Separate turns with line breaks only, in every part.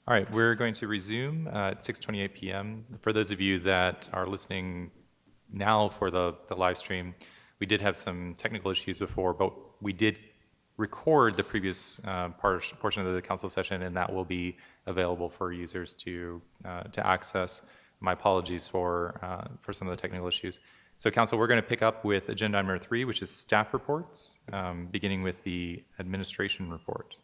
All right, we're going to resume at 6:28 p.m. For those of you that are listening now for the live stream, we did have some technical issues before, but we did record the previous portion of the council session, and that will be available for users to access. My apologies for some of the technical issues. So, council, we're going to pick up with agenda item number 3, which is staff reports, beginning with the administration report.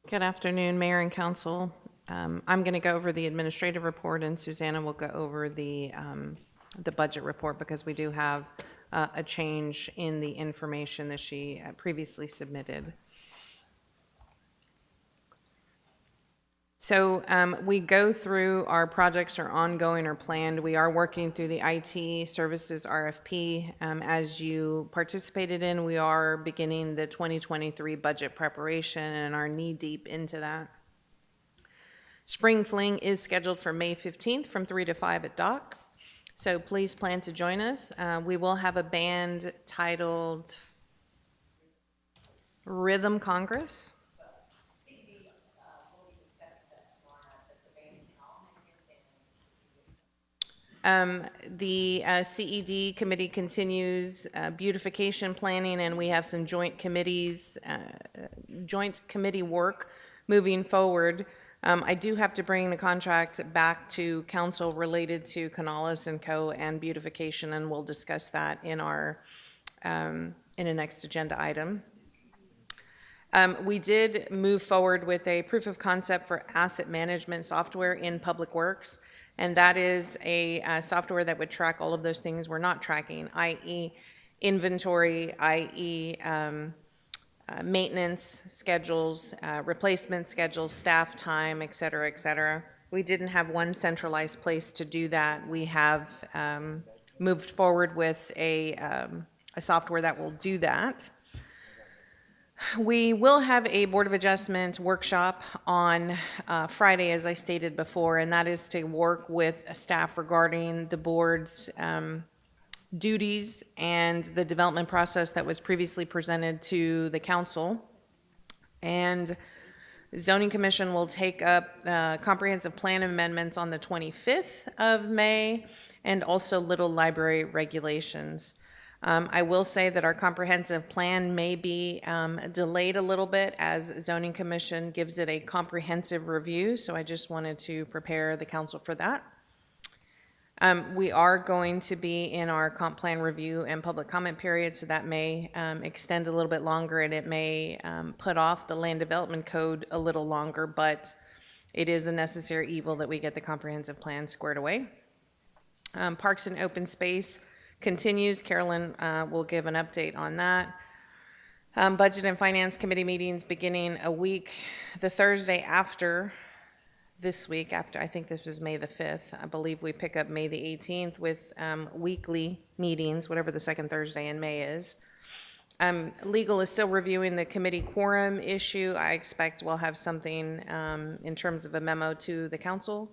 Good afternoon, Mayor and Council. I'm going to go over the administrative report, and Susanna will go over the budget report because we do have a change in the information that she previously submitted. So we go through our projects are ongoing or planned. We are working through the IT services RFP. As you participated in, we are beginning the 2023 budget preparation and are knee deep into that. Spring Fling is scheduled for May 15th from 3 to 5 at Docks. So please plan to join us. We will have a band titled Rhythm Congress. The CED committee continues beautification planning, and we have some joint committee work moving forward. I do have to bring the contract back to council related to Canales and Co. and beautification, and we'll discuss that in our in a next agenda item. We did move forward with a proof of concept for asset management software in Public Works. And that is a software that would track all of those things we're not tracking, i.e. inventory, i.e. Maintenance schedules, replacement schedules, staff time, et cetera, et cetera. We didn't have one centralized place to do that. We have moved forward with a software that will do that. We will have a Board of Adjustment workshop on Friday, as I stated before, and that is to work with staff regarding the board's duties and the development process that was previously presented to the council. And Zoning Commission will take up comprehensive plan amendments on the 25th of May, and also Little Library regulations. I will say that our comprehensive plan may be delayed a little bit as Zoning Commission gives it a comprehensive review, so I just wanted to prepare the council for that. We are going to be in our comp plan review and public comment period, so that may extend a little bit longer, and it may put off the land development code a little longer, but it is a necessary evil that we get the comprehensive plan squared away. Parks and open space continues. Carolyn will give an update on that. Budget and Finance Committee meetings beginning a week, the Thursday after this week, after I think this is May the 5th. I believe we pick up May the 18th with weekly meetings, whatever the second Thursday in May is. Legal is still reviewing the committee quorum issue. I expect we'll have something in terms of a memo to the council.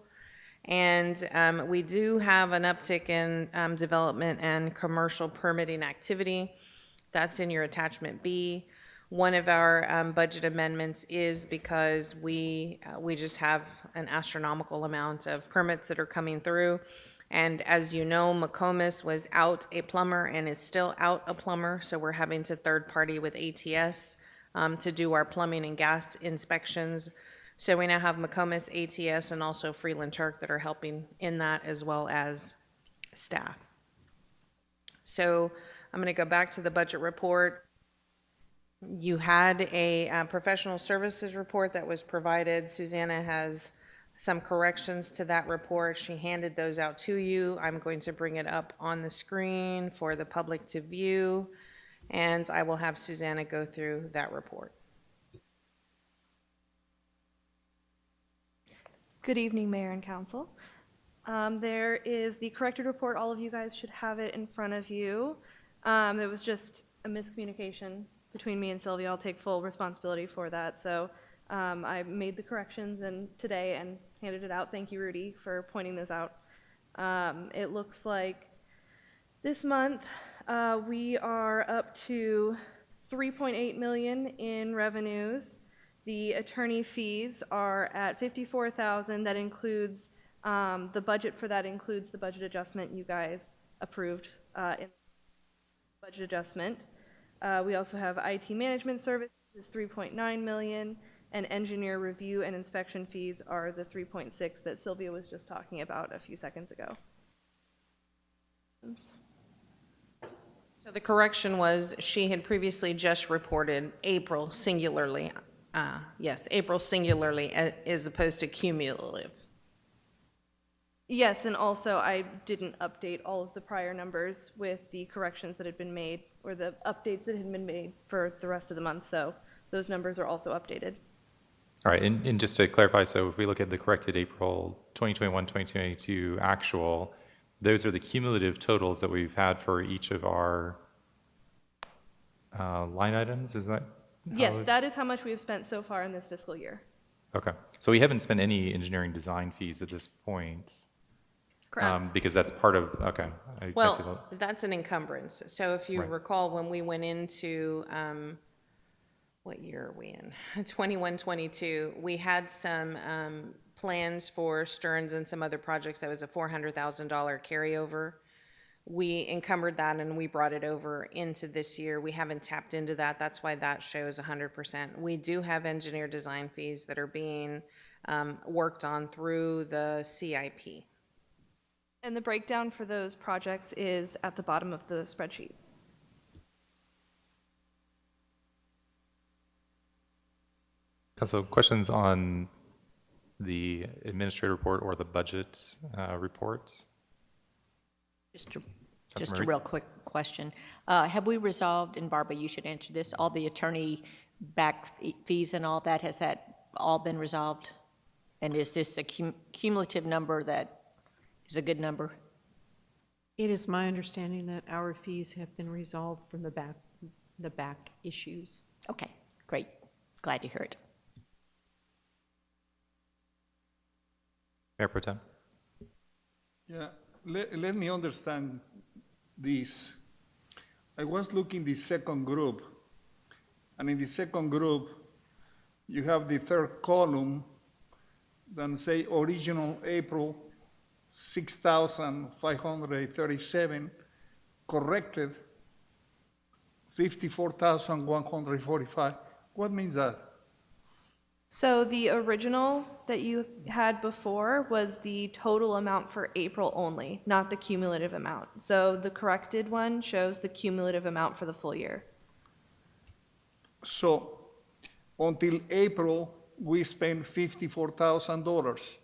And we do have an uptick in development and commercial permitting activity. That's in your attachment B. One of our budget amendments is because we just have an astronomical amount of permits that are coming through. And as you know, McComas was out a plumber and is still out a plumber. So we're having to third party with ATS to do our plumbing and gas inspections. So we now have McComas, ATS, and also Freeland Turk that are helping in that, as well as staff. So I'm going to go back to the budget report. You had a professional services report that was provided. Susanna has some corrections to that report. She handed those out to you. I'm going to bring it up on the screen for the public to view, and I will have Susanna go through that report.
Good evening, Mayor and Council. There is the corrected report. All of you guys should have it in front of you. There was just a miscommunication between me and Sylvia. I'll take full responsibility for that. So I made the corrections today and handed it out. Thank you, Rudy, for pointing those out. It looks like this month we are up to 3.8 million in revenues. The attorney fees are at 54,000. That includes, the budget for that includes the budget adjustment you guys approved in budget adjustment. We also have IT management services is 3.9 million, and engineer review and inspection fees are the 3.6 that Sylvia was just talking about a few seconds ago.
So the correction was, she had previously just reported April singularly. Yes, April singularly as opposed to cumulative.
Yes, and also I didn't update all of the prior numbers with the corrections that had been made, or the updates that had been made for the rest of the month, so those numbers are also updated.
All right, and just to clarify, so if we look at the corrected April 2021, 2022 actual, those are the cumulative totals that we've had for each of our line items, is that?
Yes, that is how much we have spent so far in this fiscal year.
Okay, so we haven't spent any engineering design fees at this point.
Correct.
Because that's part of, okay. I see
Well,
that.
that's an encumbrance. So if you
Right.
recall, when we went into, what year are we in? 21, 22, we had some plans for Stearns and some other projects. That was a $400,000 carryover. We encumbered that and we brought it over into this year. We haven't tapped into that. That's why that shows 100%. We do have engineer design fees that are being worked on through the CIP.
And the breakdown for those projects is at the bottom of the spreadsheet.
So questions on the administrative report or the budget report?
Just a
Councilman
real quick question. Have we resolved, and Barbara, you should answer this, all the attorney back fees and all that, has that all been resolved? And is this a cumulative number that is a good number?
It is my understanding that our fees have been resolved from the back issues.
Okay, great. Glad to hear it.
Mayor Pro Tem?
Yeah, let me understand this. I was looking the second group, and in the second group, you have the third column, then say original April, 6,537, corrected, 54,145. What means that?
So the original that you had before was the total amount for April only, not the cumulative amount. So the corrected one shows the cumulative amount for the full year.
So until April, we spent $54,000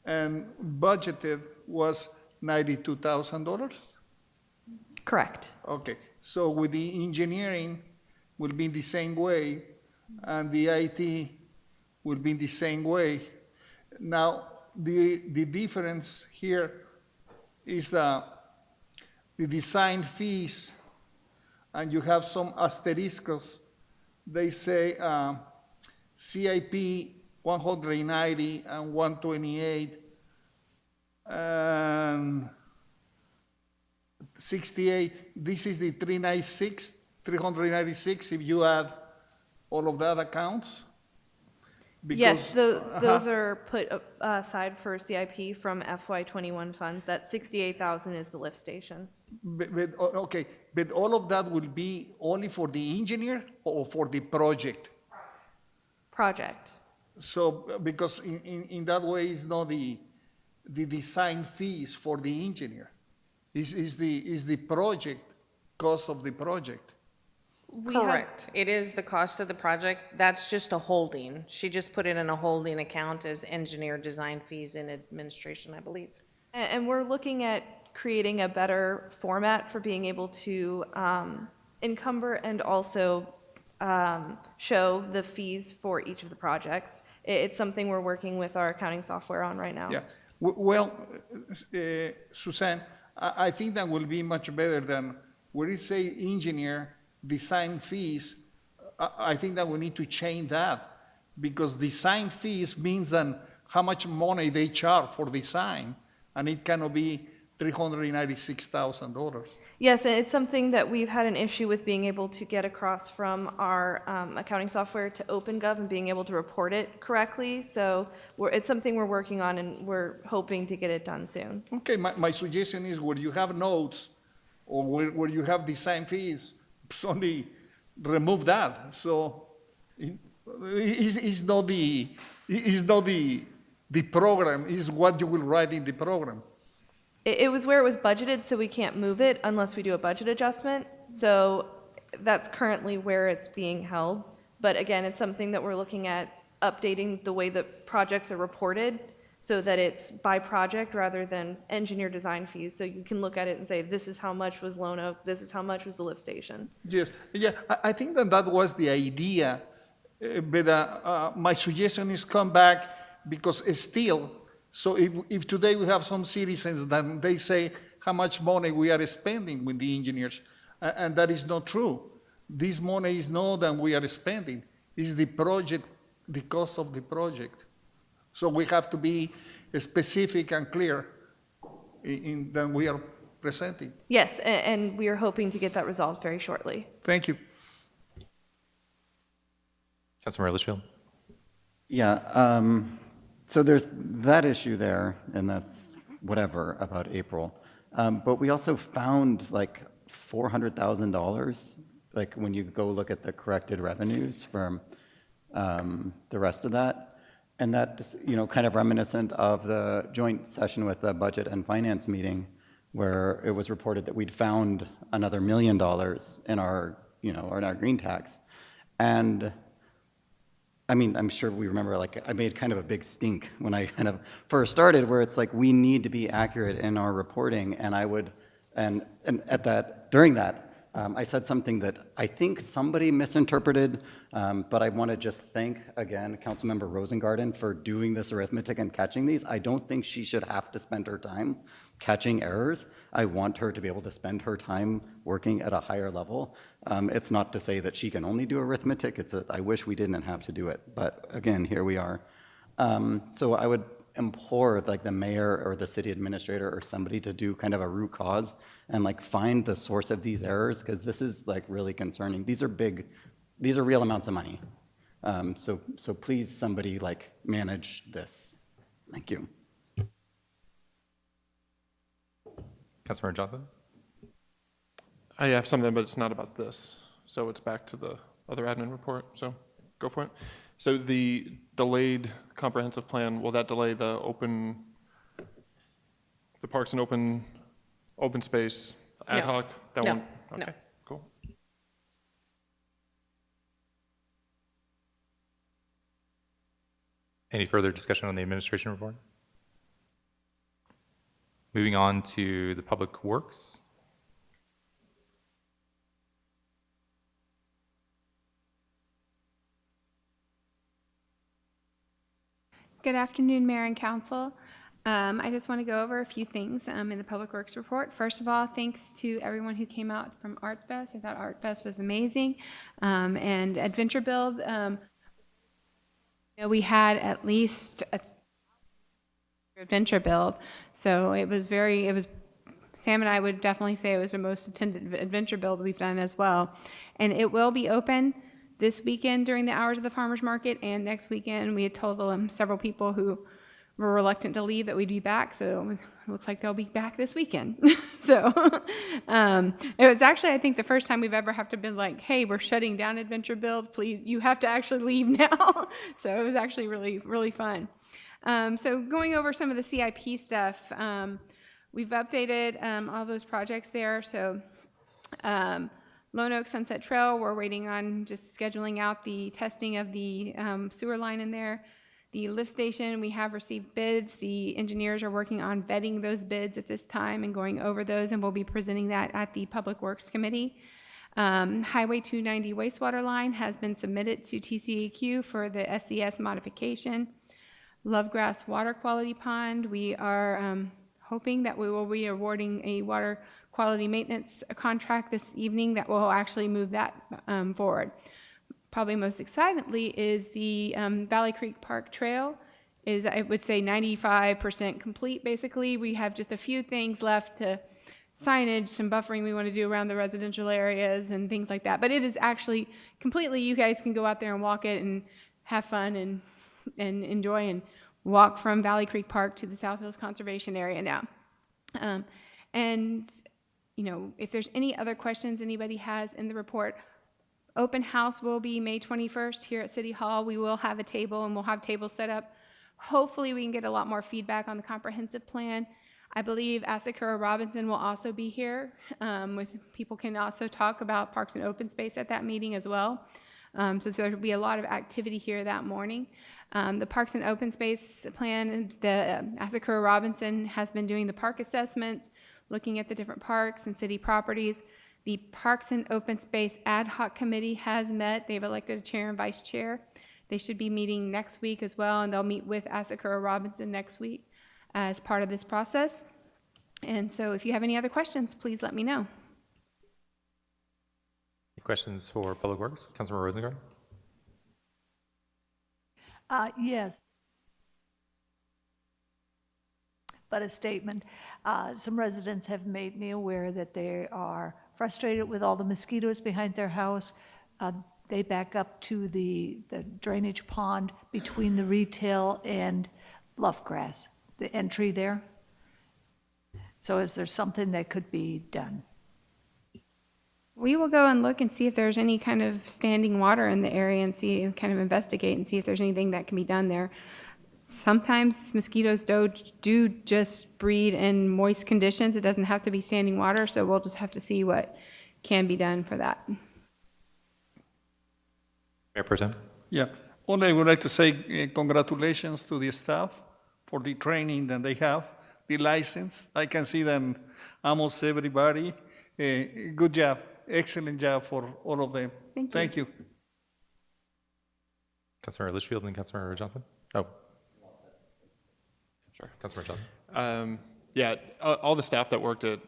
and budgeted was $92,000?
Correct.
Okay, so with the engineering will be the same way and the IT will be the same way. Now, the difference here is the design fees, and you have some asterisks. They say CIP 190 and 128 and 68. This is the 396 if you add all of that accounts.
Yes,
Because-
those are put aside for CIP from FY21 funds. That 68,000 is the lift station.
Okay, but all of that will be only for the engineer or for the project?
Project.
So, because in that way, it's not the design fees for the engineer. Is the project, cost of the project.
We have-
Correct. It is the cost of the project. That's just a holding. She just put it in a holding account as engineer design fees in administration, I believe.
And we're looking at creating a better format for being able to encumber and also show the fees for each of the projects. It's something we're working with our accounting software on right now.
Yeah, well, Suzanne, I think that will be much better than where it say engineer design fees. I think that we need to change that, because design fees means then how much money they charge for design, and it cannot be $396,000.
Yes, and it's something that we've had an issue with being able to get across from our accounting software to OpenGov and being able to report it correctly. So it's something we're working on, and we're hoping to get it done soon.
Okay, my suggestion is where you have notes or where you have design fees, only remove that. So it's not the program, it's what you will write in the program.
It was where it was budgeted, so we can't move it unless we do a budget adjustment. So that's currently where it's being held. But again, it's something that we're looking at updating the way that projects are reported so that it's by project rather than engineer design fees. So you can look at it and say, this is how much was Lone Oak, this is how much was the lift station.
Yes, yeah, I think that was the idea, but my suggestion is come back because still, so if today we have some citizens that they say how much money we are spending with the engineers, and that is not true. This money is not that we are spending, it's the project, the cost of the project. So we have to be specific and clear in that we are presenting.
Yes, and we are hoping to get that resolved very shortly.
Thank you.
Councilmember Litchfield?
Yeah, so there's that issue there, and that's whatever about April. But we also found like $400,000, like when you go look at the corrected revenues from the rest of that. And that, you know, kind of reminiscent of the joint session with the Budget and Finance meeting, where it was reported that we'd found another $1 million in our, you know, in our green tax. And I mean, I'm sure we remember, like, I made kind of a big stink when I kind of first started, where it's like, we need to be accurate in our reporting. And I would, and at that, during that, I said something that I think somebody misinterpreted, but I want to just thank, again, Councilmember Rosengarten for doing this arithmetic and catching these. I don't think she should have to spend her time catching errors. I want her to be able to spend her time working at a higher level. It's not to say that she can only do arithmetic. It's I wish we didn't have to do it, but again, here we are. So I would implore like the mayor or the city administrator or somebody to do kind of a root cause and like find the source of these errors, because this is like really concerning. These are big, these are real amounts of money. So please somebody like manage this. Thank you.
Councilmember Johnson?
I have something, but it's not about this. So it's back to the other admin report, so go for it. So the delayed comprehensive plan, will that delay the parks and open space ad
No.
hoc? That
No.
one?
No.
Okay, cool.
Any further discussion on the administration report? Moving on to the Public Works.
Good afternoon, Mayor and Council. I just want to go over a few things in the Public Works report. First of all, thanks to everyone who came out from Arts Fest. I thought Art Fest was amazing. And Adventure Build, you know, we had at least a Adventure Build. So it was Sam and I would definitely say it was the most attended Adventure Build we've done as well. And it will be open this weekend during the hours of the farmers market, and next weekend we had told several people who were reluctant to leave that we'd be back, so it looks like they'll be back this weekend. So it was actually, I think, the first time we've ever have to been like, hey, we're shutting down Adventure Build, please, you have to actually leave now. So it was actually really, really fun. So going over some of the CIP stuff, we've updated all those projects there. So Lone Oak Sunset Trail, we're waiting on just scheduling out the testing of the sewer line in there. The lift station, we have received bids. The engineers are working on vetting those bids at this time and going over those, and we'll be presenting that at the Public Works Committee. Highway 290 wastewater line has been submitted to TCEQ for the SES modification. Lovegrass water quality pond, we are hoping that we will be awarding a water quality maintenance contract this evening that will actually move that forward. Probably most excitedly is the Valley Creek Park Trail is, I would say, 95% complete, basically. We have just a few things left to signage, some buffering we want to do around the residential areas and things like that. But it is actually completely, you guys can go out there and walk it and have fun and enjoy and walk from Valley Creek Park to the South Hills Conservation Area now. And, you know, if there's any other questions anybody has in the report, open house will be May 21st here at City Hall. We will have a table and we'll have tables set up. Hopefully we can get a lot more feedback on the comprehensive plan. I believe Asakura Robinson will also be here. With people can also talk about parks and open space at that meeting as well. So there will be a lot of activity here that morning. The Parks and Open Space Plan, the Asakura Robinson has been doing the park assessments, looking at the different parks and city properties. The Parks and Open Space Ad Hoc Committee has met. They've elected a chair and vice chair. They should be meeting next week as well, and they'll meet with Asakura Robinson next week as part of this process. And so if you have any other questions, please let me know.
Any questions for Public Works? Councilmember Rosengard?
Yes. But a statement. Some residents have made me aware that they are frustrated with all the mosquitoes behind their house. They back up to the drainage pond between the retail and Lovegrass, the entry there. So is there something that could be done?
We will go and look and see if there's any kind of standing water in the area and see, kind of investigate and see if there's anything that can be done there. Sometimes mosquitoes do just breed in moist conditions. It doesn't have to be standing water, so we'll just have to see what can be done for that.
Mayor Pro Tem?
Yeah, only I would like to say congratulations to the staff for the training that they have, the license. I can see them, almost everybody. Good job, excellent job for all of them.
Thank you.
Councilmember Litchfield and Councilmember Johnson? Oh. Sure, Councilmember Johnson.
Yeah, all the staff that worked at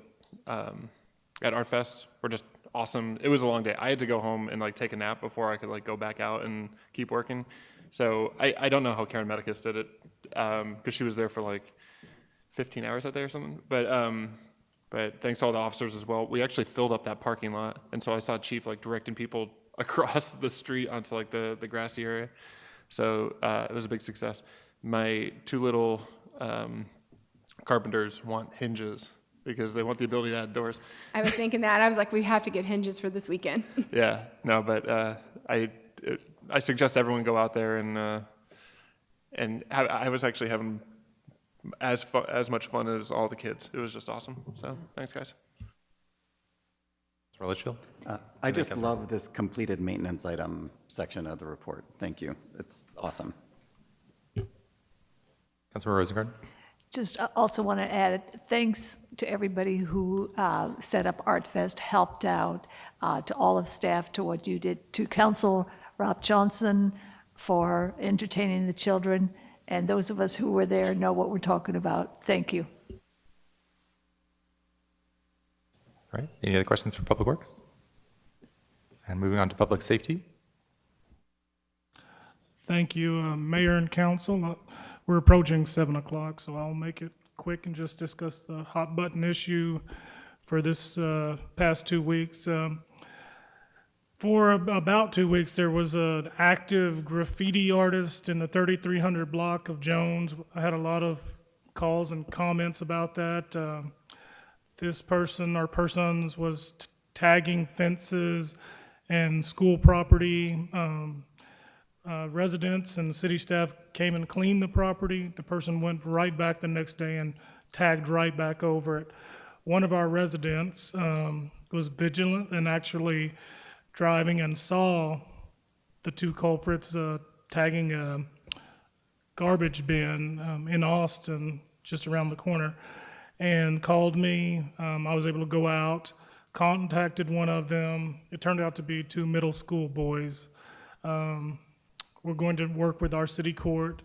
ArtFest were just awesome. It was a long day. I had to go home and like take a nap before I could like go back out and keep working. So I don't know how Karen Medicus did it because she was there for like 15 hours that day or something. But thanks to all the officers as well. We actually filled up that parking lot, and so I saw Chief like directing people across the street onto like the grassy area. So it was a big success. My two little carpenters want hinges because they want the ability to add doors.
I was thinking that. I was like, we have to get hinges for this weekend.
Yeah, no, but I suggest everyone go out there and I was actually having as much fun as all the kids. It was just awesome. So thanks, guys.
Councilmember Litchfield?
I just love this completed maintenance item section of the report. Thank you. It's awesome.
Councilmember Rosengard?
Just also want to add thanks to everybody who set up ArtFest, helped out, to all of staff, to what you did, to Council Rob Johnson for entertaining the children, and those of us who were there know what we're talking about. Thank you.
All right, any other questions for Public Works? And moving on to Public Safety.
Thank you, Mayor and Council. We're approaching 7 o'clock, so I'll make it quick and just discuss the hot button issue for this past 2 weeks. For about 2 weeks, there was an active graffiti artist in the 3300 block of Jones. I had a lot of calls and comments about that. This person or persons was tagging fences and school property. Residents and city staff came and cleaned the property. The person went right back the next day and tagged right back over it. One of our residents was vigilant and actually driving and saw the two culprits tagging a garbage bin in Austin, just around the corner, and called me. I was able to go out, contacted one of them. It turned out to be two middle school boys. We're going to work with our city court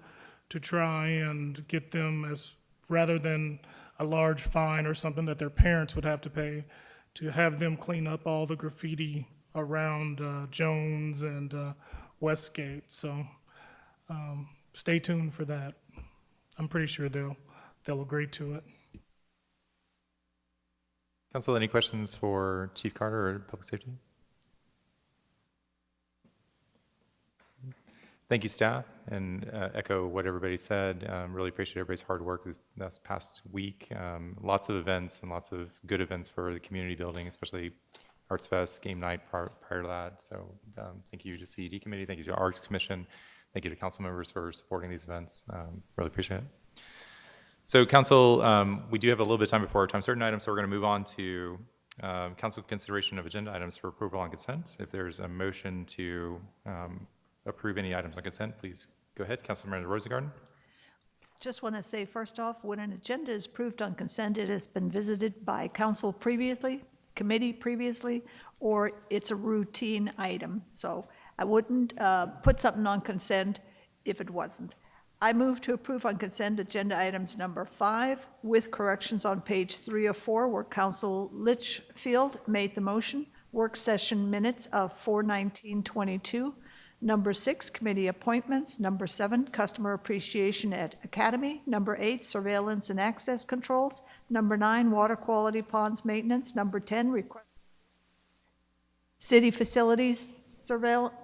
to try and get them, as rather than a large fine or something that their parents would have to pay, to have them clean up all the graffiti around Jones and Westgate. So stay tuned for that. I'm pretty sure they'll agree to it.
Council, any questions for Chief Carter or Public Safety? Thank you, staff, and echo what everybody said. Really appreciate everybody's hard work this past week. Lots of events and lots of good events for the community building, especially Arts Fest, game night prior to that. So thank you to CED Committee, thank you to Arts Commission, thank you to council members for supporting these events. Really appreciate it. So council, we do have a little bit of time before our time certain items, so we're going to move on to council consideration of agenda items for approval on consent. If there's a motion to approve any items on consent, please go ahead. Councilmember Rosengarten.
Just want to say, first off, when an agenda is approved on consent, it has been visited by council previously, committee previously, or it's a routine item. So I wouldn't put something on consent if it wasn't. I move to approve on consent agenda items number 5 with corrections on page 3 of 4 where Council Litchfield made the motion. Work session minutes of 4/19/22. Number 6, committee appointments. Number 7, customer appreciation at Academy. Number 8, surveillance and access controls. Number 9, water quality ponds maintenance. Number 10, city facilities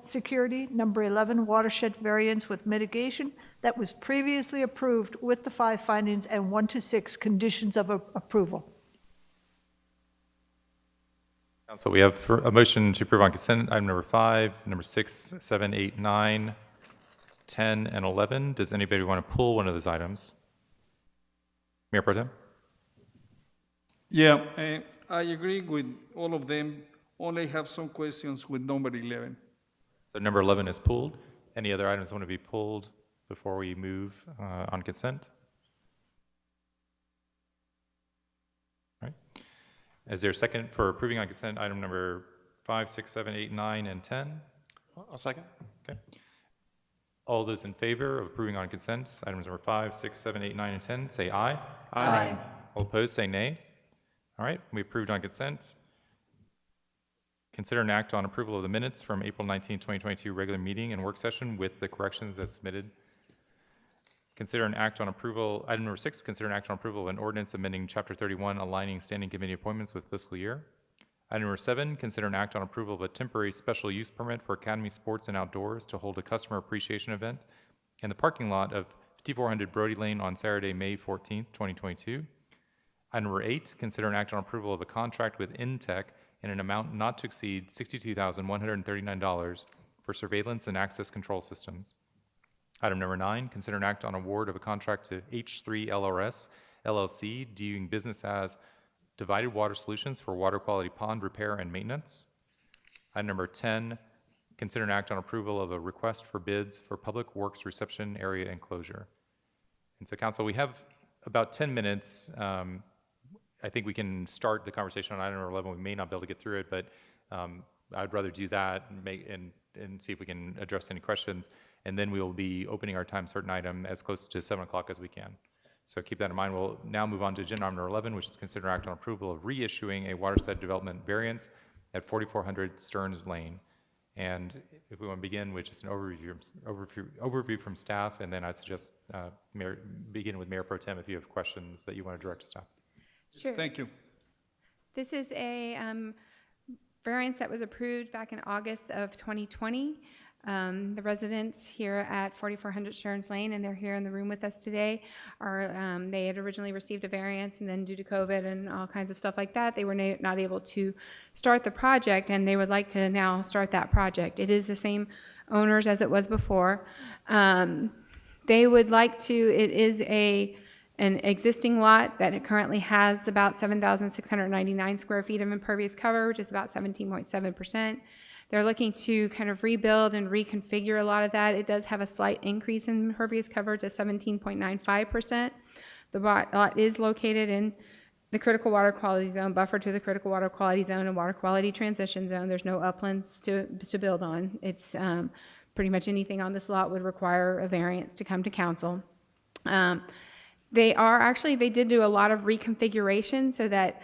security. Number 11, watershed variants with mitigation. That was previously approved with the 5 findings and 1 to 6 conditions of approval.
So we have a motion to approve on consent item number 5, number 6, 7, 8, 9, 10, and 11. Does anybody want to pull one of those items? Mayor Pro Tem?
Yeah, I agree with all of them. Only have some questions with number 11.
So number 11 is pulled. Any other items want to be pulled before we move on consent? All right. Is there a second for approving on consent item number 5, 6, 7, 8, 9, and 10?
I'll second.
Okay. All those in favor of approving on consent items number 5, 6, 7, 8, 9, and 10, say aye.
Aye.
All opposed, say nay. All right, we approved on consent. Consider an act on approval of the minutes from April 19, 2022 regular meeting and work session with the corrections as submitted. Consider an act on approval, item number 6, consider an act on approval of an ordinance amending Chapter 31, aligning standing committee appointments with fiscal year. Item number 7, consider an act on approval of a temporary special use permit for Academy Sports and Outdoors to hold a customer appreciation event in the parking lot of 5400 Brody Lane on Saturday, May 14, 2022. Item number 8, consider an act on approval of a contract with Intech in an amount not to exceed $62,139 for surveillance and access control systems. Item number 9, consider an act on award of a contract to H3 LRS LLC doing business as Divided Water Solutions for water quality pond repair and maintenance. Item number 10, consider an act on approval of a request for bids for public works reception area enclosure. And so, council, we have about 10 minutes. I think we can start the conversation on item number 11. We may not be able to get through it, but I'd rather do that and see if we can address any questions. And then we will be opening our time certain item as close to 7 o'clock as we can. So keep that in mind. We'll now move on to agenda item number 11, which is consider act on approval of reissuing a watershed development variance at 4400 Stearns Lane. And if we want to begin with just an overview from staff, and then I suggest begin with Mayor Pro Tem if you have questions that you want to direct to staff.
Sure.
Thank you.
This is a variance that was approved back in August of 2020. The residents here at 4400 Stearns Lane, and they're here in the room with us today, they had originally received a variance, and then due to COVID and all kinds of stuff like that, they were not able to start the project, and they would like to now start that project. It is the same owners as it was before. They would like to, it is an existing lot that it currently has about 7,699 square feet of impervious cover, which is about 17.7%. They're looking to kind of rebuild and reconfigure a lot of that. It does have a slight increase in impervious cover to 17.95%. The lot is located in the critical water quality zone, buffer to the critical water quality zone and water quality transition zone. There's no uplands to build on. It's pretty much anything on this lot would require a variance to come to council. They did do a lot of reconfiguration so that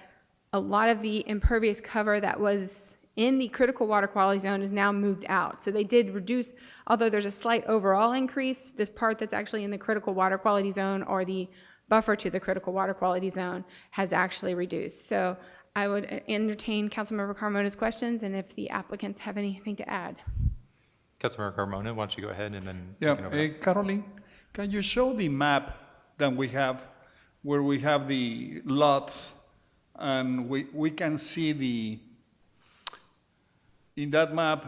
a lot of the impervious cover that was in the critical water quality zone is now moved out. So they did reduce, although there's a slight overall increase, the part that's actually in the critical water quality zone or the buffer to the critical water quality zone has actually reduced. So I would entertain Councilmember Carmona's questions and if the applicants have anything to add.
Councilmember Carmona, why don't you go ahead and then.
Yeah,
we can open up.
Caroline, can you show the map that we have, where we have the lots, and we can see in that map,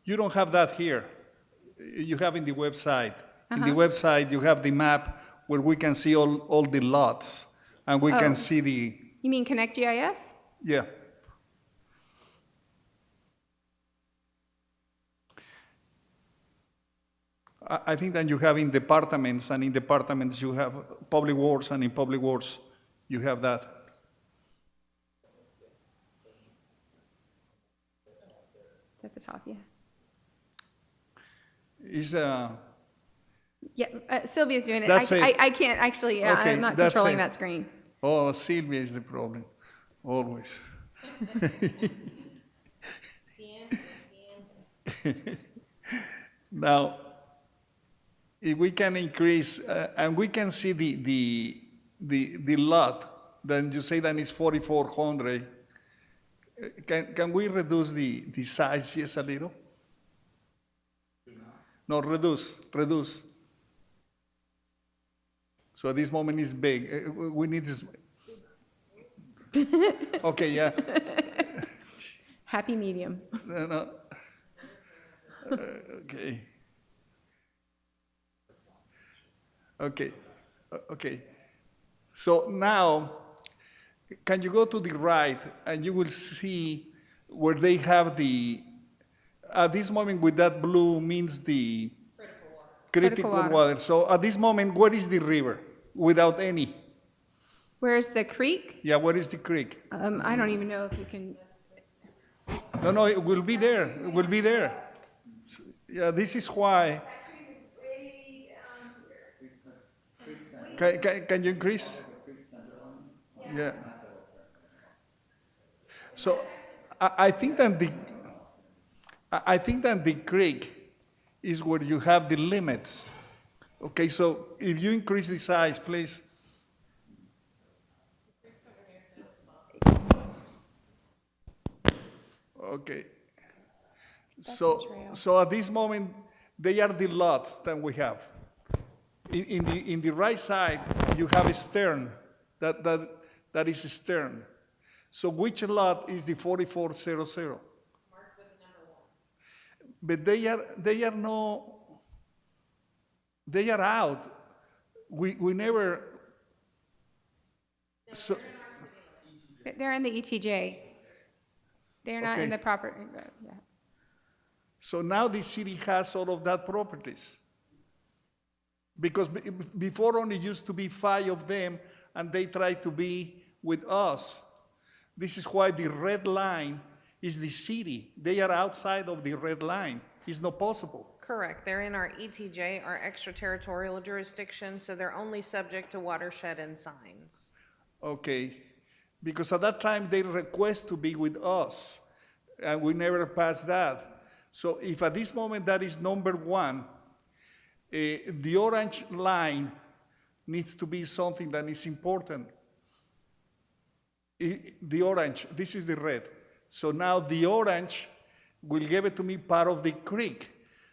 you don't have that here. You have in the website. In the website, you have the map where we can see all the lots, and we can see
You mean Connect GIS?
yeah. I think that you have in departments, and in departments you have public works, and in public works you have that.
It's at the top, yeah.
Is
Yeah, Sylvia's doing it.
That's it.
I can't actually,
Okay,
I'm not
that's
controlling
it.
that screen.
oh, Sylvia is the problem, always. Now, if we can increase, and we can see the lot, then you say that it's 4,400. Can we reduce the size just a little? No, reduce. So at this moment it's big. We need this. Okay, yeah.
Happy medium.
No. Okay. Okay. So now, can you go to the right and you will see where they have at this moment with that blue means the critical water. So at this moment, where is the river without any?
Where's the creek?
Yeah, where is the creek?
I don't even know if you can,
No, it will be there. It will be there. Yeah, this is why. Can you increase? Yeah. So I think that the creek is where you have the limits. Okay, so if you increase the size, please. Okay. So at this moment, they are the lots that we have. In the right side, you have a stern. That is a stern. So which lot is the 4400? Marked with the number 1. But they are out. We never. So,
they're in the ETJ. They're not in the proper, yeah.
So now the city has all of that properties. Because before only used to be 5 of them, and they try to be with us. This is why the red line is the city. They are outside of the red line. It's not possible.
Correct. They're in our ETJ, our extraterritorial jurisdiction, so they're only subject to watershed and signs.
Okay. Because at that time they request to be with us, and we never passed that. So if at this moment that is number 1, the orange line needs to be something that is important. The orange, this is the red. So now the orange will give it to me part of the creek.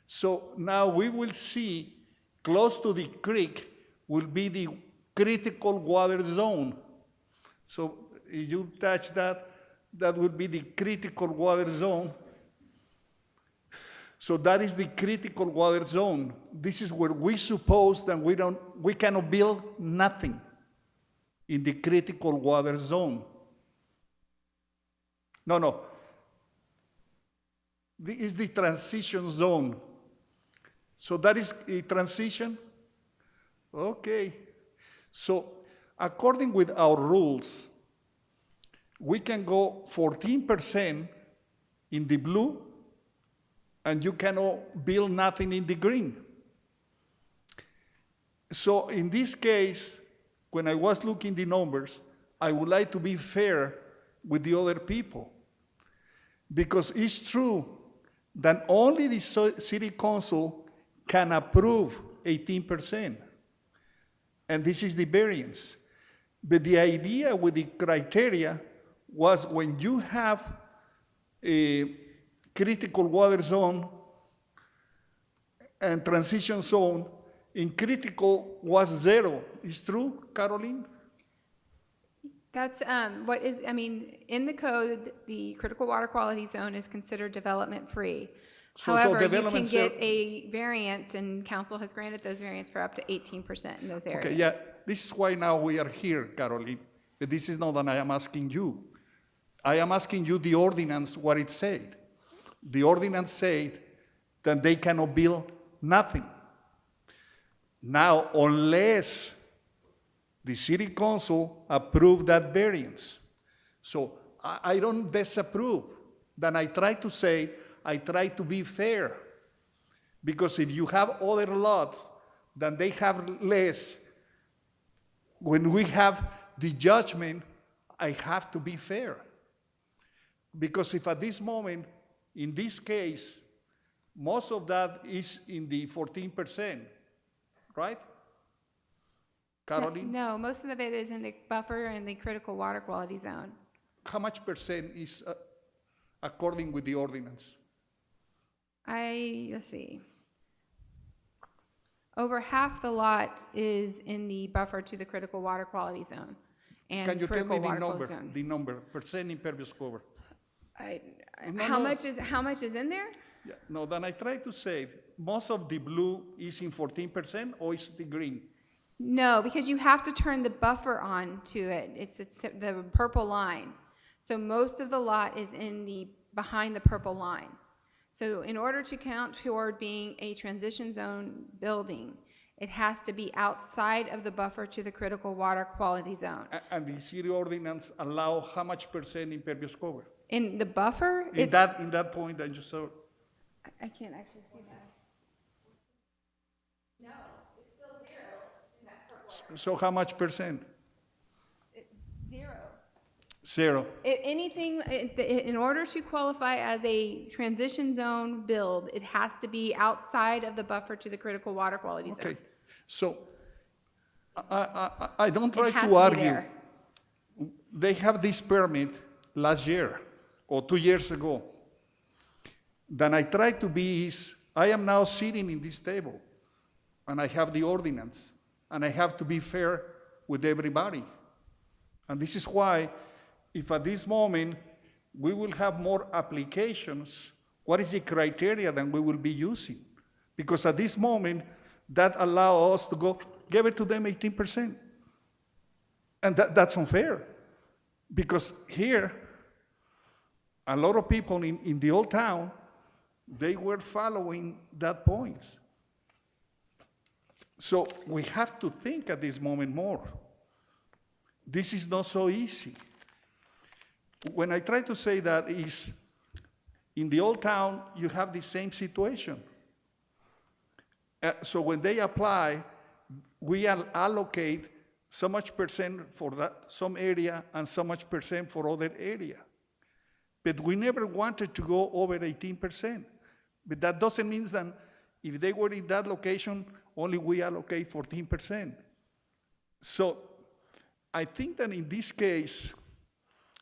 So now we will see close to the creek will be the critical water zone. So if you touch that, that would be the critical water zone. So that is the critical water zone. This is where we suppose that we cannot build nothing in the critical water zone. No. This is the transition zone. So that is a transition? Okay. So according with our rules, we can go 14% in the blue, and you cannot build nothing in the green. So in this case, when I was looking the numbers, I would like to be fair with the other people. Because it's true that only the city council can approve 18%. And this is the variance. But the idea with the criteria was when you have a critical water zone and transition zone, in critical was 0. Is true, Caroline?
That's what is, I mean, in the code, the critical water quality zone is considered development-free.
So
However, you can
development
get
zone-
a variance, and council has granted those variants for up to 18% in those areas.
Okay, yeah, this is why now we are here, Caroline. But this is not that I am asking you. I am asking you the ordinance, what it said. The ordinance said that they cannot build nothing. Now, unless the city council approved that variance. So I don't disapprove. Then I try to say, I try to be fair. Because if you have other lots, then they have less. When we have the judgment, I have to be fair. Because if at this moment, in this case, most of that is in the 14%, right? Caroline?
No, most of it is in the buffer and the critical water quality zone.
How much percent is according with the ordinance?
Let's see. Over half the lot is in the buffer to the critical water quality zone. And
Can you tell
critical
me the
water quality
number,
zone.
percent impervious cover? No,
How
no.
much is in there?
Yeah, no, then I try to say, most of the blue is in 14% or is the green?
No, because you have to turn the buffer on to it. It's the purple line. So most of the lot is behind the purple line. So in order to count toward being a transition zone building, it has to be outside of the buffer to the critical water quality zone.
And the city ordinance allow how much percent impervious cover?
In the buffer,
In that point that you saw,
I can't actually see that.
so how much percent?
Zero.
0.
Anything, in order to qualify as a transition zone build, it has to be outside of the buffer to the critical water quality zone.
Okay, so I don't try
It has
to
to be
argue.
there.
They have this permit last year or 2 years ago. Then I try to be I am now sitting in this table and I have the ordinance and I have to be fair with everybody. And this is why if at this moment we will have more applications, what is the criteria that we will be using? Because at this moment, that allows us to go, give it to them 18%. And that's unfair. Because here, a lot of people in the old town, they were following that point. So we have to think at this moment more. This is not so easy. When I try to say that is, in the old town, you have the same situation. So when they apply, we allocate so much percent for that some area and so much percent for other area. But we never wanted to go over 18%. But that doesn't mean that if they were in that location, only we allocate 14%. So I think that in this case,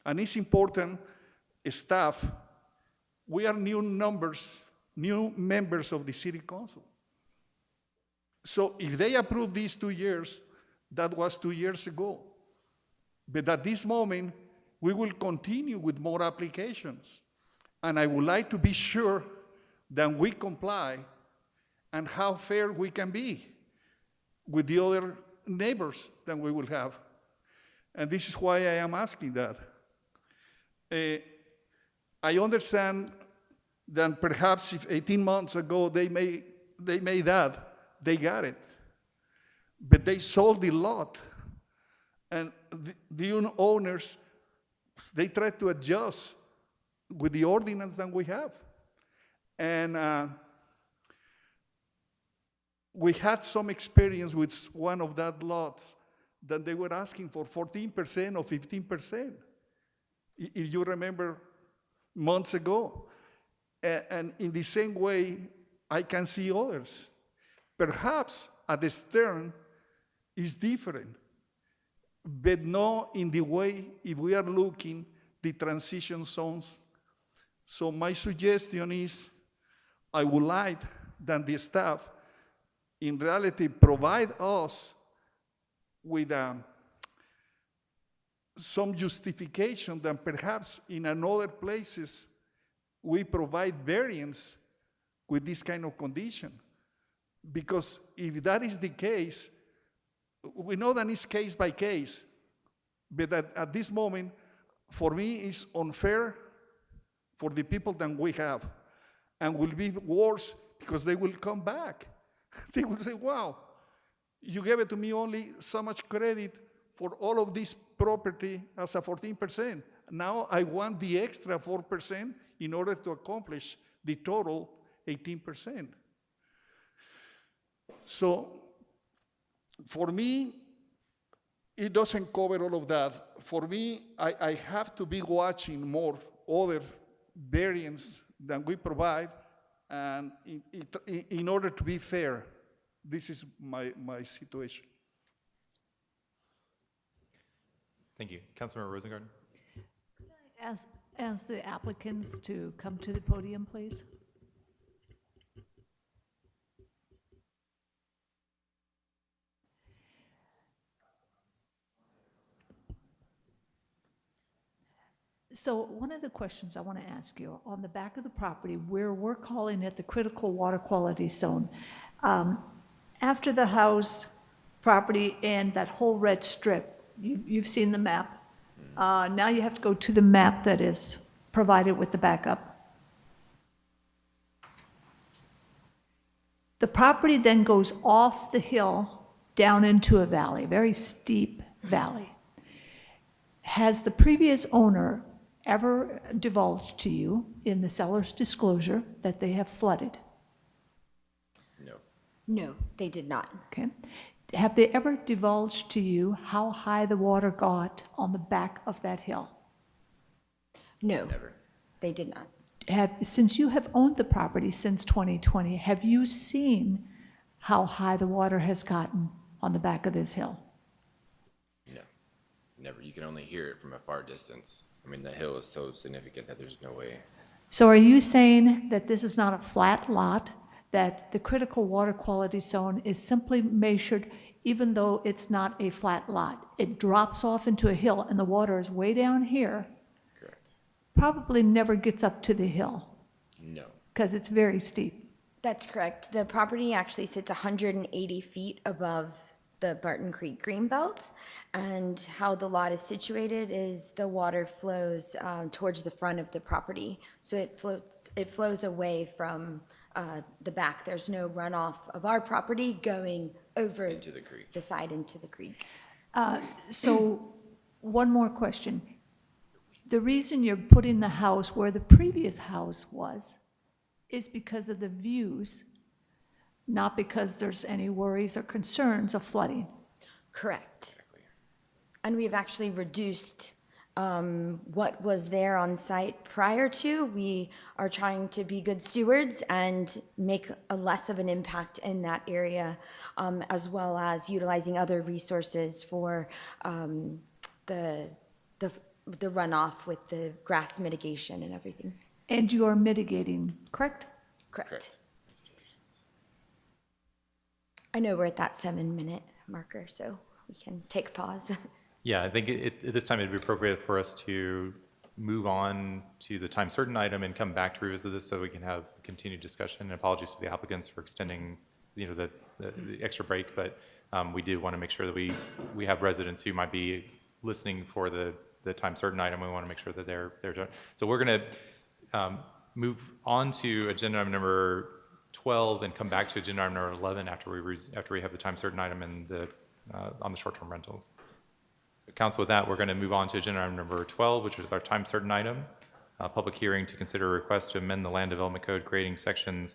and it's important, staff, we are new members of the city council. So if they approve these 2 years, that was 2 years ago. But at this moment, we will continue with more applications. And I would like to be sure that we comply and how fair we can be with the other neighbors that we will have. And this is why I am asking that. I understand that perhaps if 18 months ago they made that, they got it. But they sold the lot. And the owners, they try to adjust with the ordinance that we have. And we had some experience with one of that lots that they were asking for 14% or 15%. If you remember months ago. And in the same way, I can see others. Perhaps at the stern is different, but not in the way if we are looking the transition zones. So my suggestion is, I would like that the staff, in reality, provide us with some justification that perhaps in another places we provide variance with this kind of condition. Because if that is the case, we know that it's case by case, but at this moment, for me, it's unfair for the people that we have, and will be worse because they will come back. They will say, wow, you gave it to me only so much credit for all of this property as a 14%. Now I want the extra 4% in order to accomplish the total 18%. So for me, it doesn't cover all of that. For me, I have to be watching more other variants than we provide, and in order to be fair, this is my situation.
Thank you. Councilmember Rosengarten?
Ask the applicants to come to the podium, please. So one of the questions I want to ask you, on the back of the property where we're calling it the critical water quality zone, after the house property and that whole red strip, you've seen the map. Now you have to go to the map that is provided with the backup. The property then goes off the hill down into a valley, very steep valley. Has the previous owner ever divulged to you in the seller's disclosure that they have flooded?
No. No, they did not.
Okay. Have they ever divulged to you how high the water got on the back of that hill?
No. Never. They did not.
Since you have owned the property since 2020, have you seen how high the water has gotten on the back of this hill?
No. Never. You can only hear it from a far distance. I mean, the hill is so significant that there's no way.
So are you saying that this is not a flat lot, that the critical water quality zone is simply measured even though it's not a flat lot? It drops off into a hill and the water is way down here.
Correct.
Probably never gets up to the hill.
No.
Because it's very steep.
That's correct. The property actually sits 180 feet above the Barton Creek Greenbelt, and how the lot is situated is the water flows towards the front of the property. So it flows away from the back. There's no runoff of our property going over Into the creek. the side into the creek.
So one more question. The reason you're putting the house where the previous house was is because of the views, not because there's any worries or concerns of flooding.
Correct. Exactly. And we've actually reduced what was there on site prior to. We are trying to be good stewards and make a less of an impact in that area, as well as utilizing other resources for the runoff with the grass mitigation and everything.
And you are mitigating, correct?
Correct. I know we're at that 7-minute marker, so we can take pause.
Yeah, I think at this time it'd be appropriate for us to move on to the time certain item and come back to revisit this so we can have continued discussion. And apologies to the applicants for extending, the extra break, but we do want to make sure that we have residents who might be listening for the time certain item. We want to make sure that they're done. So we're going to move on to agenda item number 12 and come back to agenda item number 11 after we have the time certain item and on the short-term rentals. So council, with that, we're going to move on to agenda item number 12, which is our time certain item. Public hearing to consider a request to amend the Land Development Code creating sections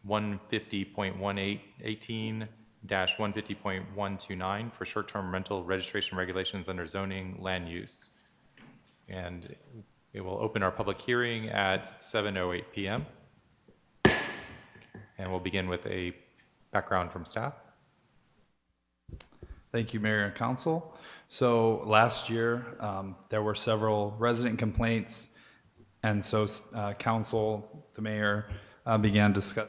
150.1818-150.129 for short-term rental registration regulations under zoning land use. And we will open our public hearing at 7:08 p.m. And we'll begin with a background from staff.
Thank you, Mayor and Council. So last year, there were several resident complaints, and so Council, the Mayor, began discuss.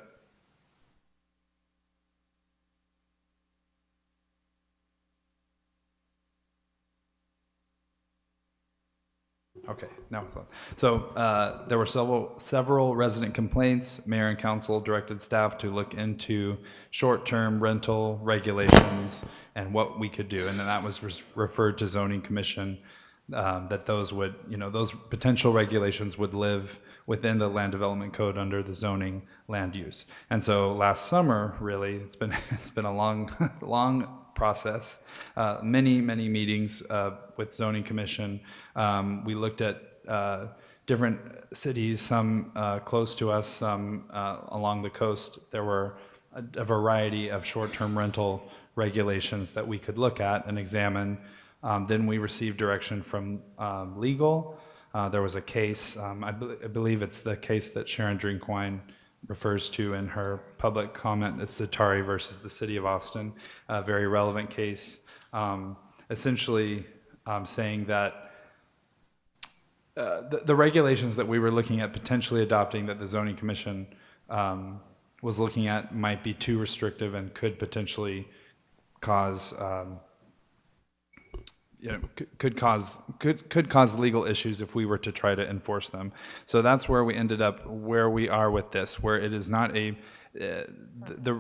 Okay, now it's on. So there were several resident complaints. Mayor and council directed staff to look into short-term rental regulations and what we could do. And then that was referred to zoning commission, that those would, those potential regulations would live within the land development code under the zoning land use. And so last summer, really, it's been a long process, many meetings with zoning commission. We looked at different cities, some close to us, some along the coast. There were a variety of short-term rental regulations that we could look at and examine. Then we received direction from legal. There was a case, I believe it's the case that Sharon Drinkwine refers to in her public comment. It's Zatari versus the City of Austin, a very relevant case, essentially saying that the regulations that we were looking at potentially adopting, that the zoning commission was looking at, might be too restrictive and could potentially cause could cause legal issues if we were to try to enforce them. So that's where we ended up, where we are with this, where it is not a it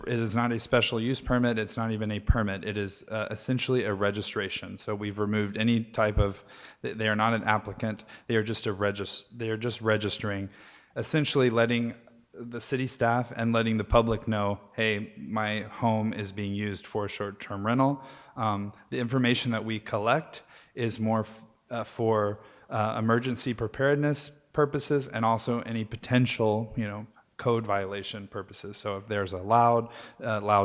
is not a special use permit. It's not even a permit. It is essentially a registration. So we've removed any type of. They are not an applicant. They are just They are just registering, essentially letting the city staff and letting the public know, hey, my home is being used for a short-term rental. The information that we collect is more for emergency preparedness purposes and also any potential, code violation purposes. So if there's a loud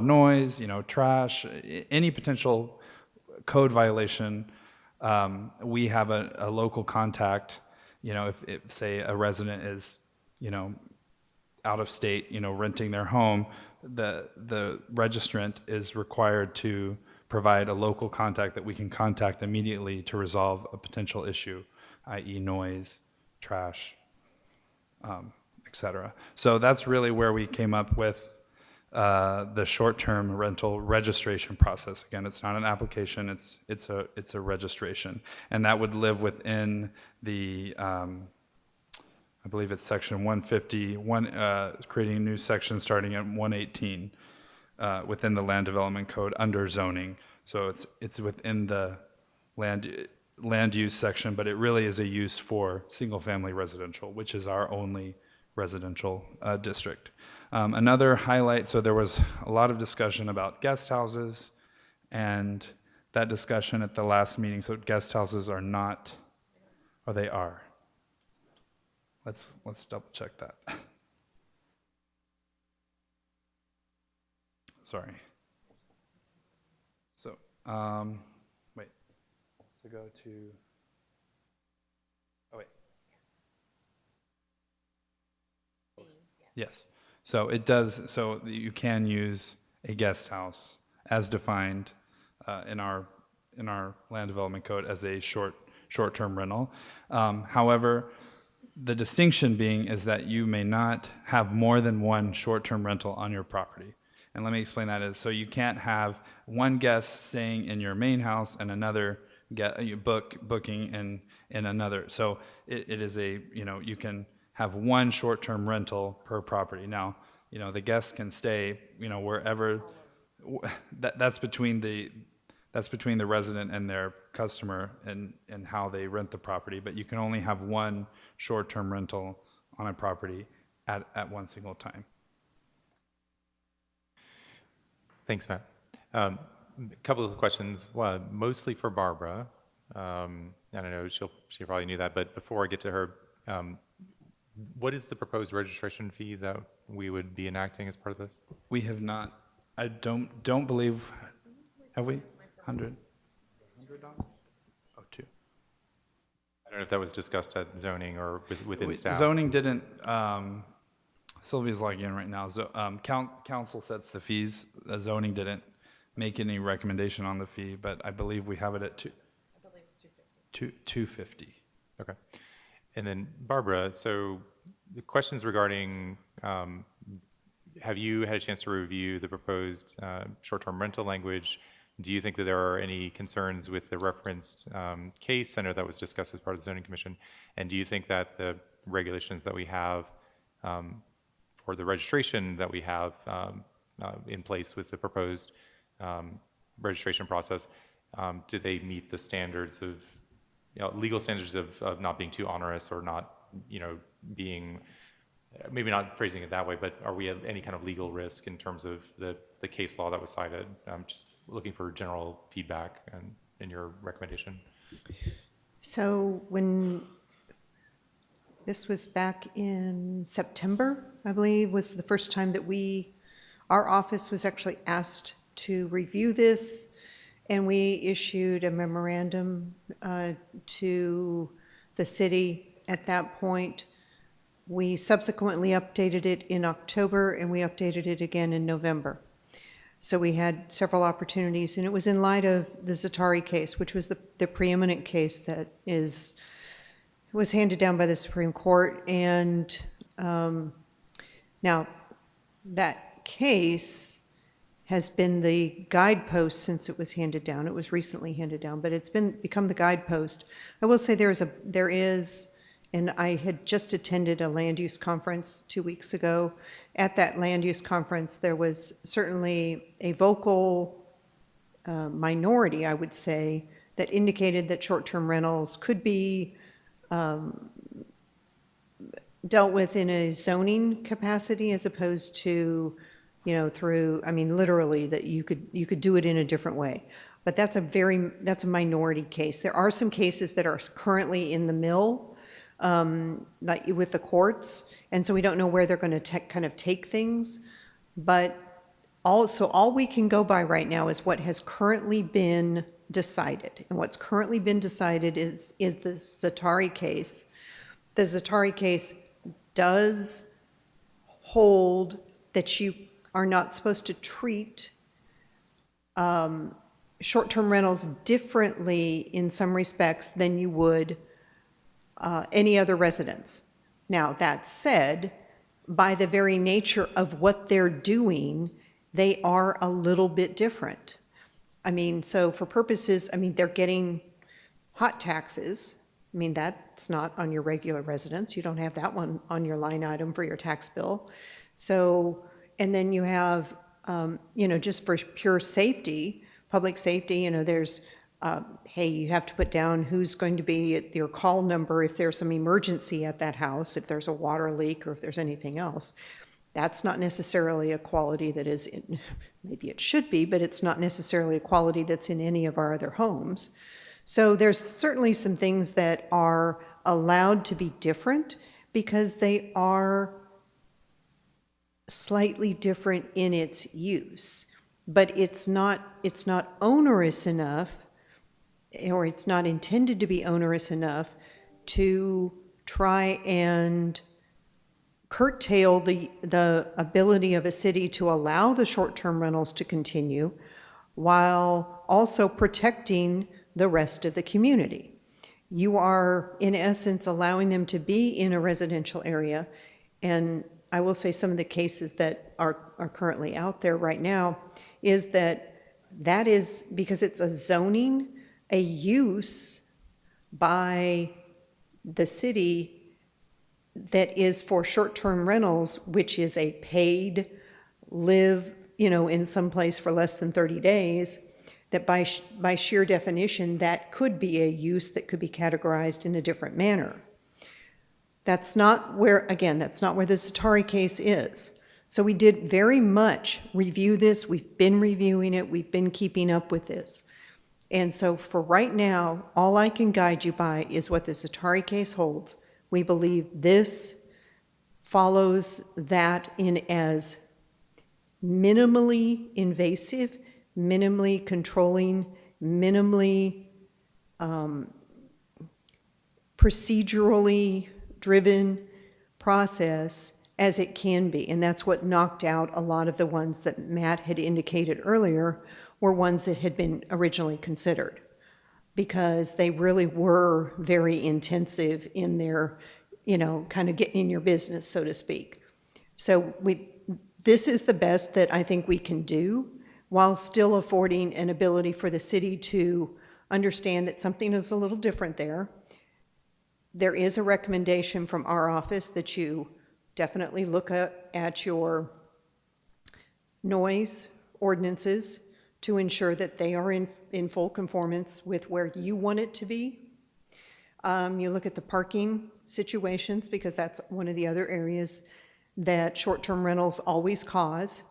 noise, trash, any potential code violation, we have a local contact. If say a resident is, out of state, renting their home, the registrant is required to provide a local contact that we can contact immediately to resolve a potential issue, i.e. noise, trash, etc. So that's really where we came up with the short-term rental registration process. Again, it's not an application, it's a registration. And that would live within the I believe it's section 150, creating a new section starting at 118 within the land development code under zoning. So it's within the land use section, but it really is a use for single-family residential, which is our only residential district. Another highlight, so there was a lot of discussion about guest houses, and that discussion at the last meeting, so guest houses are not, or they are. Let's double check that. Sorry. So, wait. So go to, oh wait. Yes. So it does, so you can use a guest house as defined in our land development code as a short-term rental. However, the distinction being is that you may not have more than one short-term rental on your property. And let me explain that is, so you can't have one guest staying in your main house and another booking in another. So it is you can have one short-term rental per property. Now, the guests can stay, wherever, that's between the resident and their customer and how they rent the property, but you can only have one short-term rental on a property at one single time.
Thanks, Matt. A couple of questions, mostly for Barbara. I don't know, she probably knew that, but before I get to her, what is the proposed registration fee that we would be enacting as part of this?
We have not, I don't believe, have we? 100? Oh, 2.
I don't know if that was discussed at zoning or within staff.
Zoning didn't, Sylvia's logging in right now. Council sets the fees, zoning didn't make any recommendation on the fee, but I believe we have it at $250.
Okay. And then Barbara, so the questions regarding, have you had a chance to review the proposed short-term rental language? Do you think that there are any concerns with the referenced case? I know that was discussed as part of the zoning commission. And do you think that the regulations that we have for the registration that we have in place with the proposed registration process, do they meet the standards of, legal standards of not being too onerous or not, being, maybe not phrasing it that way, but are we at any kind of legal risk in terms of the case law that was cited? Just looking for general feedback and in your recommendation.
So when this was back in September, I believe, was the first time that our office was actually asked to review this, and we issued a memorandum to the city at that point. We subsequently updated it in October, and we updated it again in November. So we had several opportunities, and it was in light of the Zatari case, which was the preeminent case that was handed down by the Supreme Court. And now that case has been the guidepost since it was handed down. It was recently handed down, but it's become the guidepost. I will say there is, and I had just attended a land use conference 2 weeks ago. At that land use conference, there was certainly a vocal minority, I would say, that indicated that short-term rentals could be dealt with in a zoning capacity as opposed to, literally that you could do it in a different way. But that's a minority case. There are some cases that are currently in the mill, like with the courts, and so we don't know where they're going to kind of take things. But all we can go by right now is what has currently been decided, and what's currently been decided is the Zatari case. The Zatari case does hold that you are not supposed to treat short-term rentals differently in some respects than you would any other residence. Now, that said, by the very nature of what they're doing, they are a little bit different. So for purposes, they're getting hot taxes. That's not on your regular residence. You don't have that one on your line item for your tax bill. So, and then you have, just for pure safety, public safety, there's, hey, you have to put down who's going to be at your call number if there's some emergency at that house, if there's a water leak or if there's anything else. That's not necessarily a quality that is in, maybe it should be, but it's not necessarily a quality that's in any of our other homes. So there's certainly some things that are allowed to be different because they are slightly different in its use, but it's not onerous enough, or it's not intended to be onerous enough to try and curtail the ability of a city to allow the short-term rentals to continue while also protecting the rest of the community. You are, in essence, allowing them to be in a residential area, and I will say some of the cases that are currently out there right now is that is because it's a zoning, a use by the city that is for short-term rentals, which is a paid live, in some place for less than 30 days, that by sheer definition, that could be a use that could be categorized in a different manner. That's not where the Zatari case is. So we did very much review this. We've been reviewing it. We've been keeping up with this. And so for right now, all I can guide you by is what the Zatari case holds. We believe this follows that in as minimally invasive, minimally controlling, minimally procedurally driven process as it can be. And that's what knocked out a lot of the ones that Matt had indicated earlier were ones that had been originally considered, because they really were very intensive in their, kind of getting in your business, so to speak. So this is the best that I think we can do, while still affording an ability for the city to understand that something is a little different there. There is a recommendation from our office that you definitely look at your noise ordinances to ensure that they are in full conformance with where you want it to be. You look at the parking situations, because that's one of the other areas that short-term rentals always cause.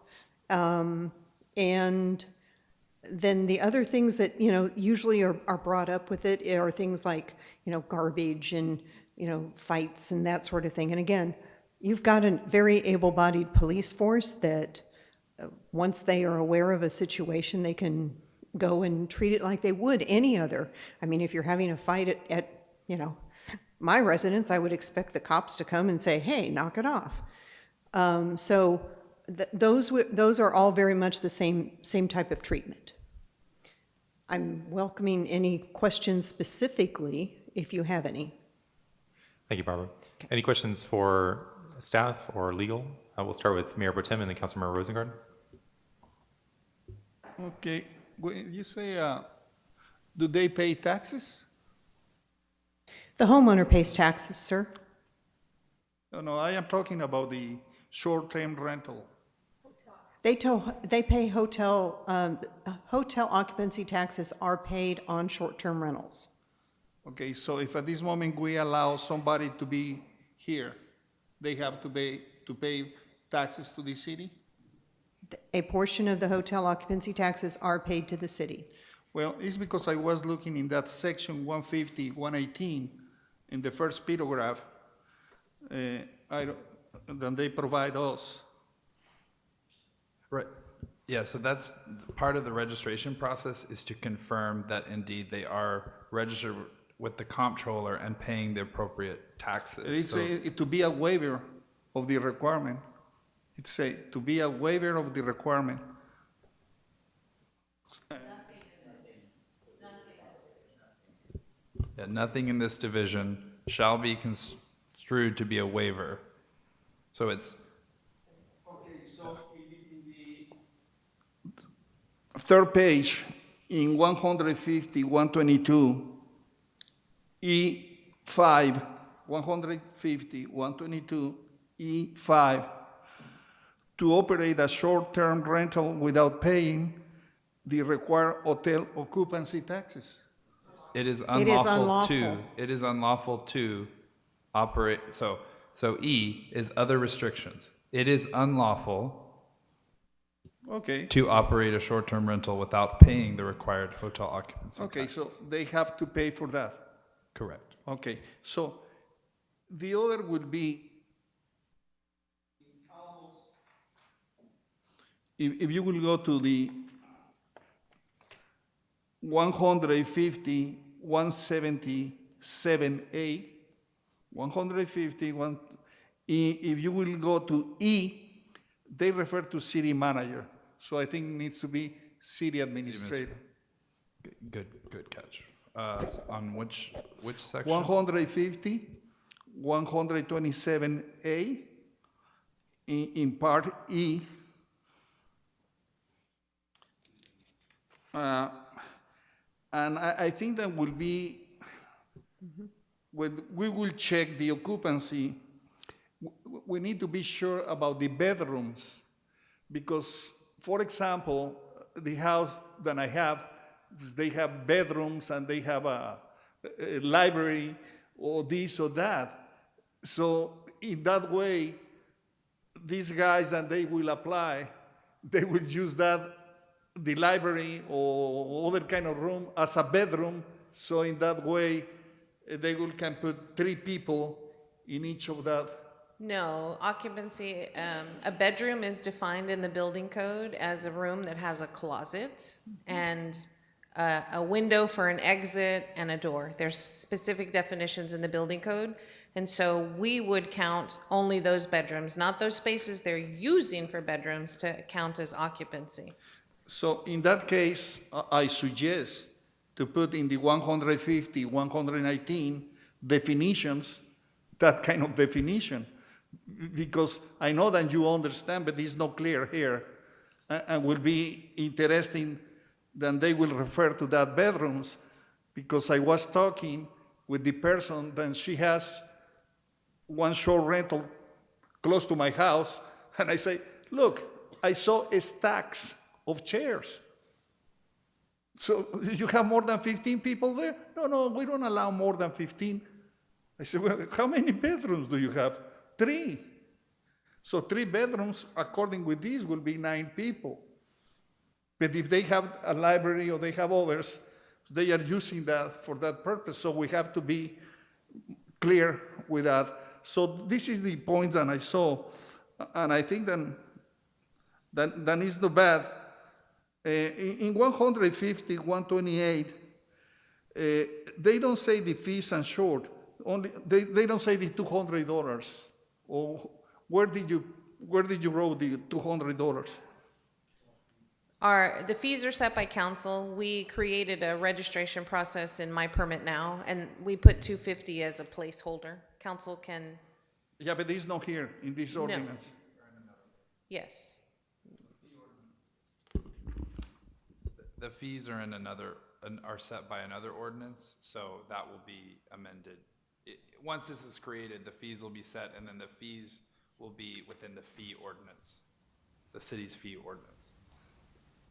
And then the other things that, usually are brought up with it are things like, garbage and, fights and that sort of thing. And again, you've got a very able-bodied police force that once they are aware of a situation, they can go and treat it like they would any other. I mean, if you're having a fight at my residence, I would expect the cops to come and say, hey, knock it off. So those are all very much the same type of treatment. I'm welcoming any questions specifically, if you have any.
Thank you, Barbara. Any questions for staff or legal? We'll start with Mayor Pro Tem and then Councilmember Rosengard.
Okay, when you say, do they pay taxes?
The homeowner pays taxes, sir.
No, I am talking about the short-term rental.
They pay hotel occupancy taxes are paid on short-term rentals.
Okay, so if at this moment we allow somebody to be here, they have to pay taxes to the city?
A portion of the hotel occupancy taxes are paid to the city.
Well, it's because I was looking in that section 150, 118, in the first paragraph, then they provide us.
Right. Yeah, so that's part of the registration process, is to confirm that indeed they are registered with the comptroller and paying the appropriate taxes.
It's to be a waiver of the requirement. It's to be a waiver of the requirement.
Yeah, nothing in this division shall be construed to be a waiver. So it's...
Okay, so in the third page, in 150, 122, E5, 150, 122, E5, to operate a short-term rental without paying the required hotel occupancy taxes.
It is
unlawful.
It is unlawful to operate. So E is other restrictions. It is unlawful
Okay.
to operate a short-term rental without paying the required hotel occupancy
Okay,
taxes.
so they have to pay for that.
Correct.
Okay, so the other would be, if you will go to the 150, 177A, 150, if you will go to E, they refer to city manager. So I think it needs to be city administrator.
Good catch. On which section?
150, 127A, in part E. And I think that will be, when we will check the occupancy, we need to be sure about the bedrooms, because, for example, the house that I have, they have bedrooms and they have a library or this or that. So in that way, these guys, and they will apply, they will use that, the library or other kind of room as a bedroom. So in that way, they can put 3 people in each of that.
No, occupancy, a bedroom is defined in the building code as a room that has a closet and a window for an exit and a door. There's specific definitions in the building code. And so we would count only those bedrooms, not those spaces they're using for bedrooms, to count as occupancy.
So in that case, I suggest to put in the 150, 119 definitions, that kind of definition, because I know that you understand, but it's not clear here, and will be interesting that they will refer to that bedrooms, because I was talking with the person, then she has one short rental close to my house, and I say, look, I saw stacks of chairs. So you have more than 15 people there? No, we don't allow more than 15. I said, well, how many bedrooms do you have? 3. So 3 bedrooms, according with this, will be 9 people. But if they have a library or they have others, they are using that for that purpose. So we have to be clear with that. So this is the point that I saw, and I think that is not bad. In 150, 128, they don't say the fees and short. Only they don't say the $200. Or where did you wrote the $200?
The fees are set by council. We created a registration process in My Permit Now, and we put $250 as a placeholder. Council can,
Yeah, but it's not here in this ordinance.
yes.
The fees are in are set by another ordinance, so that will be amended. Once this is created, the fees will be set, and then the fees will be within the fee ordinance, the city's fee ordinance.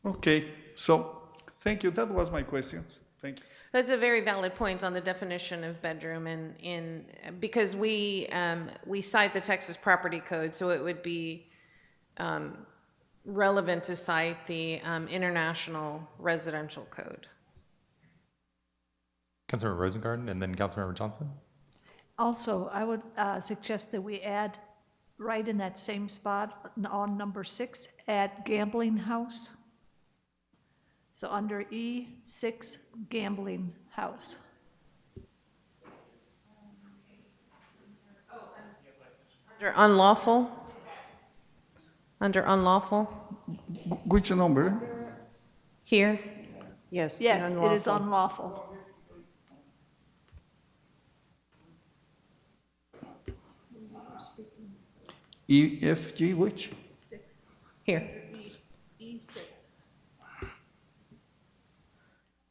Okay, so thank you. That was my questions. Thank you.
That's a very valid point on the definition of bedroom, because we cite the Texas Property Code, so it would be relevant to cite the International Residential Code.
Councilmember Rosengarten and then Councilmember Johnson.
Also, I would suggest that we add, right in that same spot on number 6, add gambling house. So under E6, gambling house.
Under unlawful? Under unlawful?
Which number?
Here?
Yes. the
Yes, it is
unlawful.
unlawful.
EFG, which?
Here.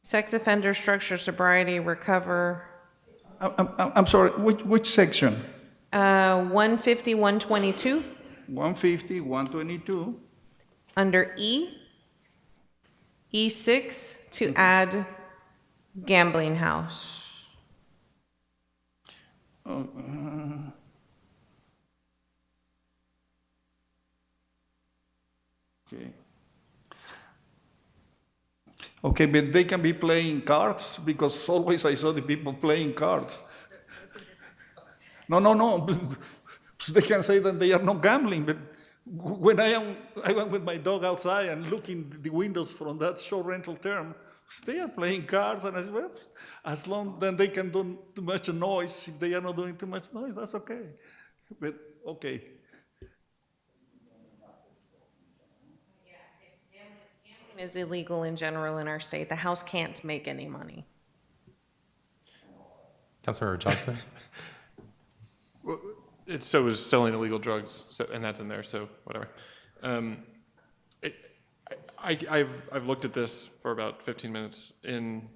Sex offender structure sobriety recover,
I'm sorry, which section?
150, 122,
150, 122.
under E6 to add gambling house.
Okay. Okay, but they can be playing cards, because always I saw the people playing cards. No. They can say that they are not gambling, but when I went with my dog outside and looking the windows from that short rental term, they are playing cards, and I said, well, as long then they can do too much noise. If they are not doing too much noise, that's okay. But okay.
Gambling is illegal in general in our state. The house can't make any money.
Councilmember Johnson.
Well, so is selling illegal drugs, and that's in there, so whatever. I've looked at this for about 15 minutes. In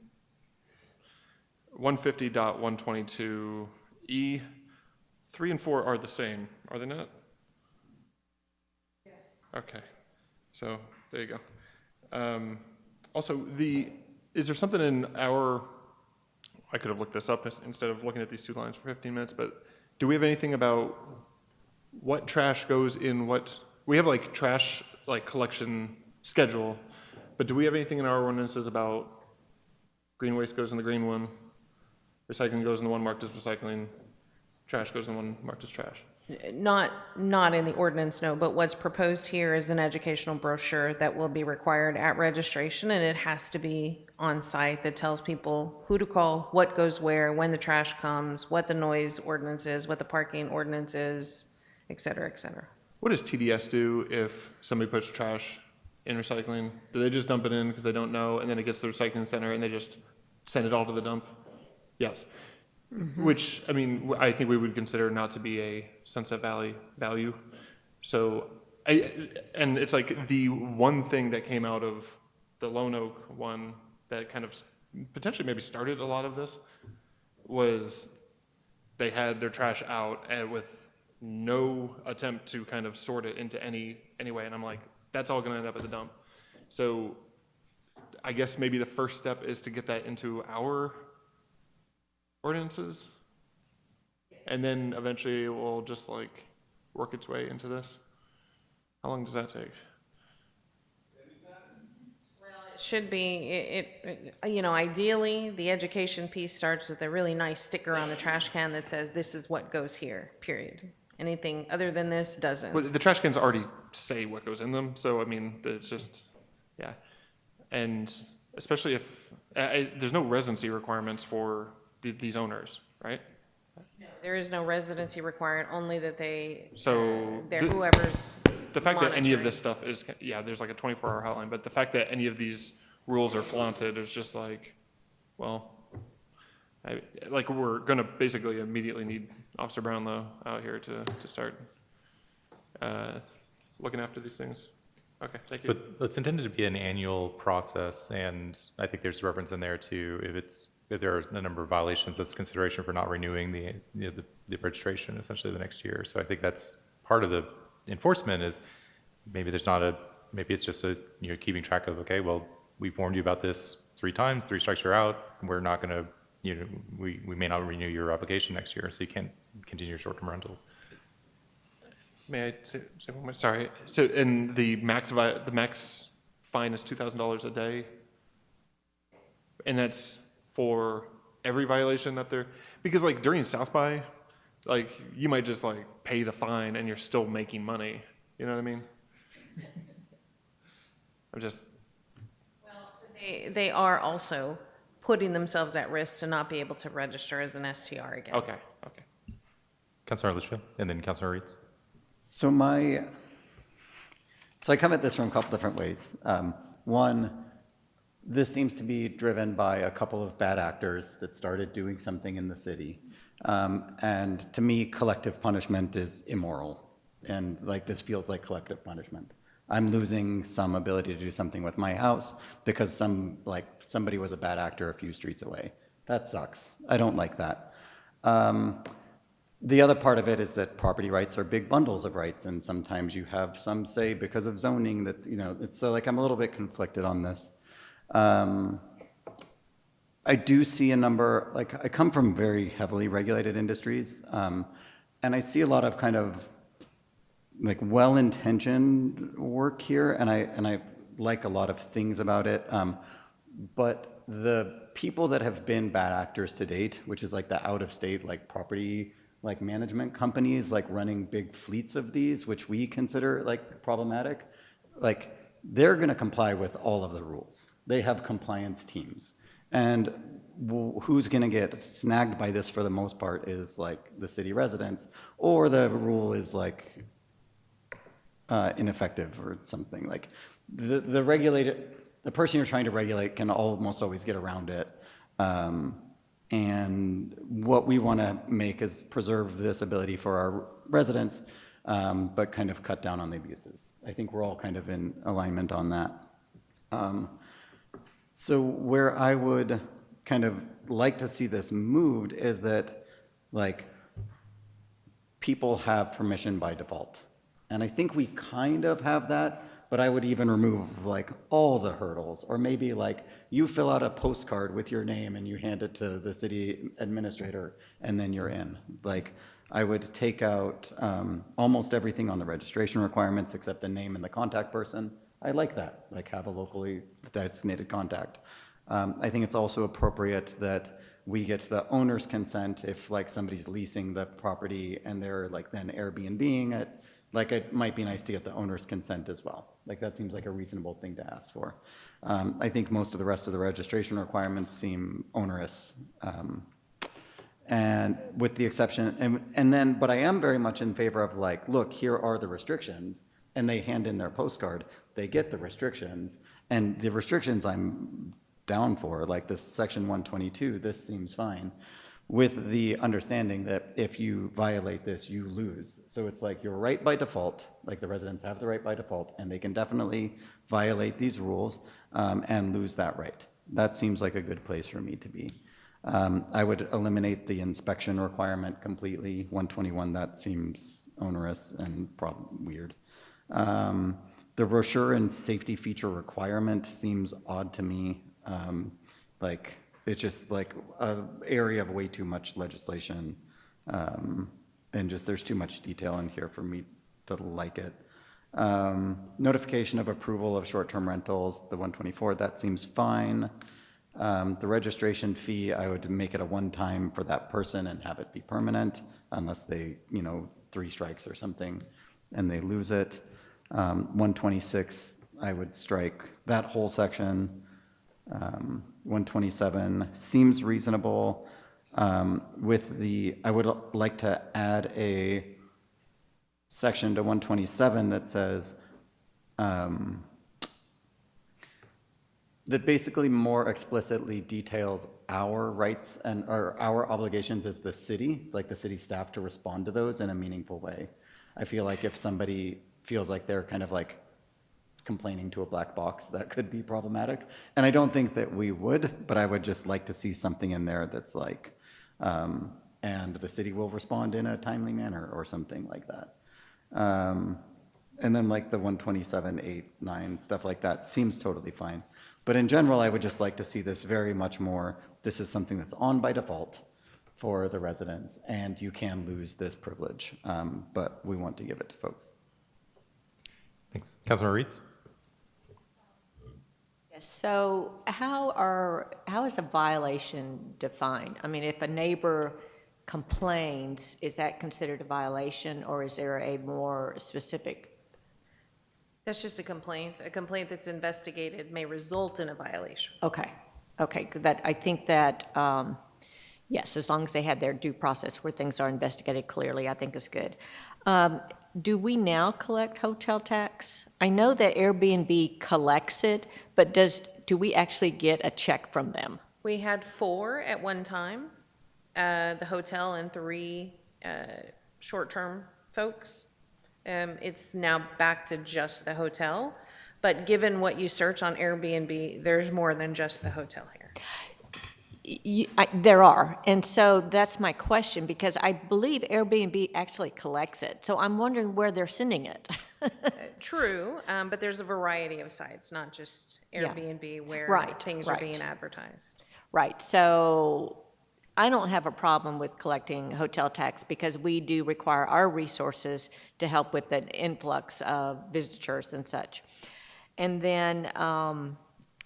150.122E, 3 and 4 are the same, are they not? Yes. Okay, so there you go. Also, is there something in our, I could have looked this up instead of looking at these 2 lines for 15 minutes, but do we have anything about what trash goes in what? We have like trash collection schedule, but do we have anything in our ordinances about green waste goes in the green one, recycling goes in the one marked as recycling, trash goes in the one marked as trash?
Not in the ordinance, no, but what's proposed here is an educational brochure that will be required at registration, and it has to be on site that tells people who to call, what goes where, when the trash comes, what the noise ordinance is, what the parking ordinance is, et cetera, et cetera.
What does TDS do if somebody puts trash in recycling? Do they just dump it in because they don't know, and then it gets to the recycling center and they just send it all to the dump? Yes. Which, I mean, I think we would consider not to be a Sunset Valley value. So, and it's like the one thing that came out of the Lone Oak one that kind of potentially maybe started a lot of this was they had their trash out and with no attempt to kind of sort it into any way. And I'm like, that's all going to end up at the dump. So I guess maybe the first step is to get that into our ordinances. And then eventually it will just like work its way into this. How long does that take?
Should be, you know, ideally, the education piece starts with a really nice sticker on the trash can that says, this is what goes here, period. Anything other than this doesn't.
Well, the trash cans already say what goes in them, so I mean, it's just, yeah. And especially if, there's no residency requirements for these owners, right?
There is no residency required, only that they're
The
whoever's
fact that any of
monitoring.
this stuff is, yeah, there's like a 24-hour hotline, but the fact that any of these rules are flaunted is just like, well, like we're gonna basically immediately need Officer Brownlow out here to start looking after these things. Okay, thank you.
But it's intended to be an annual process, and I think there's reference in there to if there are a number of violations, that's consideration for not renewing the registration essentially the next year. So I think that's part of the enforcement is maybe it's just keeping track of, okay, well, we've warned you about this 3 times, 3 strikes you're out. We're not going to, we may not renew your application next year, so you can't continue your short-term rentals.
May I say one more? Sorry. So, and the max fine is $2,000 a day, and that's for every violation that they're, because like during South by, like you might just like pay the fine and you're still making money. You know what I mean? I'm just.
They are also putting themselves at risk to not be able to register as an STR again.
Okay.
Councilor Litchfield, and then Councilor Reeds.
So I come at this from a couple different ways. One, this seems to be driven by a couple of bad actors that started doing something in the city. And to me, collective punishment is immoral. And like this feels like collective punishment. I'm losing some ability to do something with my house because somebody was a bad actor a few streets away. That sucks. I don't like that. The other part of it is that property rights are big bundles of rights, and sometimes you have some say because of zoning that, it's so like I'm a little bit conflicted on this. I do see a number, like I come from very heavily regulated industries, and I see a lot of kind of like well-intentioned work here, and I like a lot of things about it. But the people that have been bad actors to date, which is like the out-of-state like property like management companies like running big fleets of these, which we consider like problematic, like they're going to comply with all of the rules. They have compliance teams. And who's going to get snagged by this for the most part is like the city residents, or the rule is like ineffective or something. Like the person you're trying to regulate can almost always get around it. And what we want to make is preserve this ability for our residents, but kind of cut down on the abuses. I think we're all kind of in alignment on that. So where I would kind of like to see this moved is that like people have permission by default. And I think we kind of have that, but I would even remove like all the hurdles, or maybe like you fill out a postcard with your name and you hand it to the city administrator and then you're in. Like I would take out almost everything on the registration requirements except the name and the contact person. I like that, like have a locally designated contact. I think it's also appropriate that we get the owner's consent if like somebody's leasing the property and they're like then Airbnb-ing it. Like it might be nice to get the owner's consent as well. Like that seems like a reasonable thing to ask for. I think most of the rest of the registration requirements seem onerous. And with the exception, and then, but I am very much in favor of like, look, here are the restrictions, and they hand in their postcard. they get the restrictions, and the restrictions I'm down for, like this section 122, this seems fine, with the understanding that if you violate this, you lose. So it's like you're right by default, like the residents have the right by default, and they can definitely violate these rules and lose that right. That seems like a good place for me to be. I would eliminate the inspection requirement completely. 121, that seems onerous and weird. The brochure and safety feature requirement seems odd to me. Like, it's just like an area of way too much legislation. And just there's too much detail in here for me to like it. Notification of approval of short-term rentals, the 124, that seems fine. The registration fee, I would make it a one-time for that person and have it be permanent unless they, 3 strikes or something and they lose it. 126, I would strike that whole section. 127 seems reasonable. I would like to add a section to 127 that says, that basically more explicitly details our rights or our obligations as the city, like the city staff, to respond to those in a meaningful way. I feel like if somebody feels like they're kind of like complaining to a black box, that could be problematic. And I don't think that we would, but I would just like to see something in there that's like, and the city will respond in a timely manner or something like that. And then like the 127, 8, 9, stuff like that seems totally fine. But in general, I would just like to see this very much more, this is something that's on by default for the residents, and you can lose this privilege, but we want to give it to folks.
Thanks. Councilmember Reeds?
Yes, so how is a violation defined? I mean, if a neighbor complains, is that considered a violation, or is there a more specific?
That's just a complaint. A complaint that's investigated may result in a violation.
Okay, I think that, yes, as long as they have their due process where things are investigated clearly, I think is good. Do we now collect hotel tax? I know that Airbnb collects it, but do we actually get a check from them?
We had 4 at one time, the hotel and 3 short-term folks. It's now back to just the hotel, but given what you search on Airbnb, there's more than just the hotel here.
There are, and so that's my question, because I believe Airbnb actually collects it, so I'm wondering where they're sending it.
True, but there's a variety of sites, not just Airbnb, where things are being advertised.
Right, so I don't have a problem with collecting hotel tax because we do require our resources to help with the influx of visitors and such. And then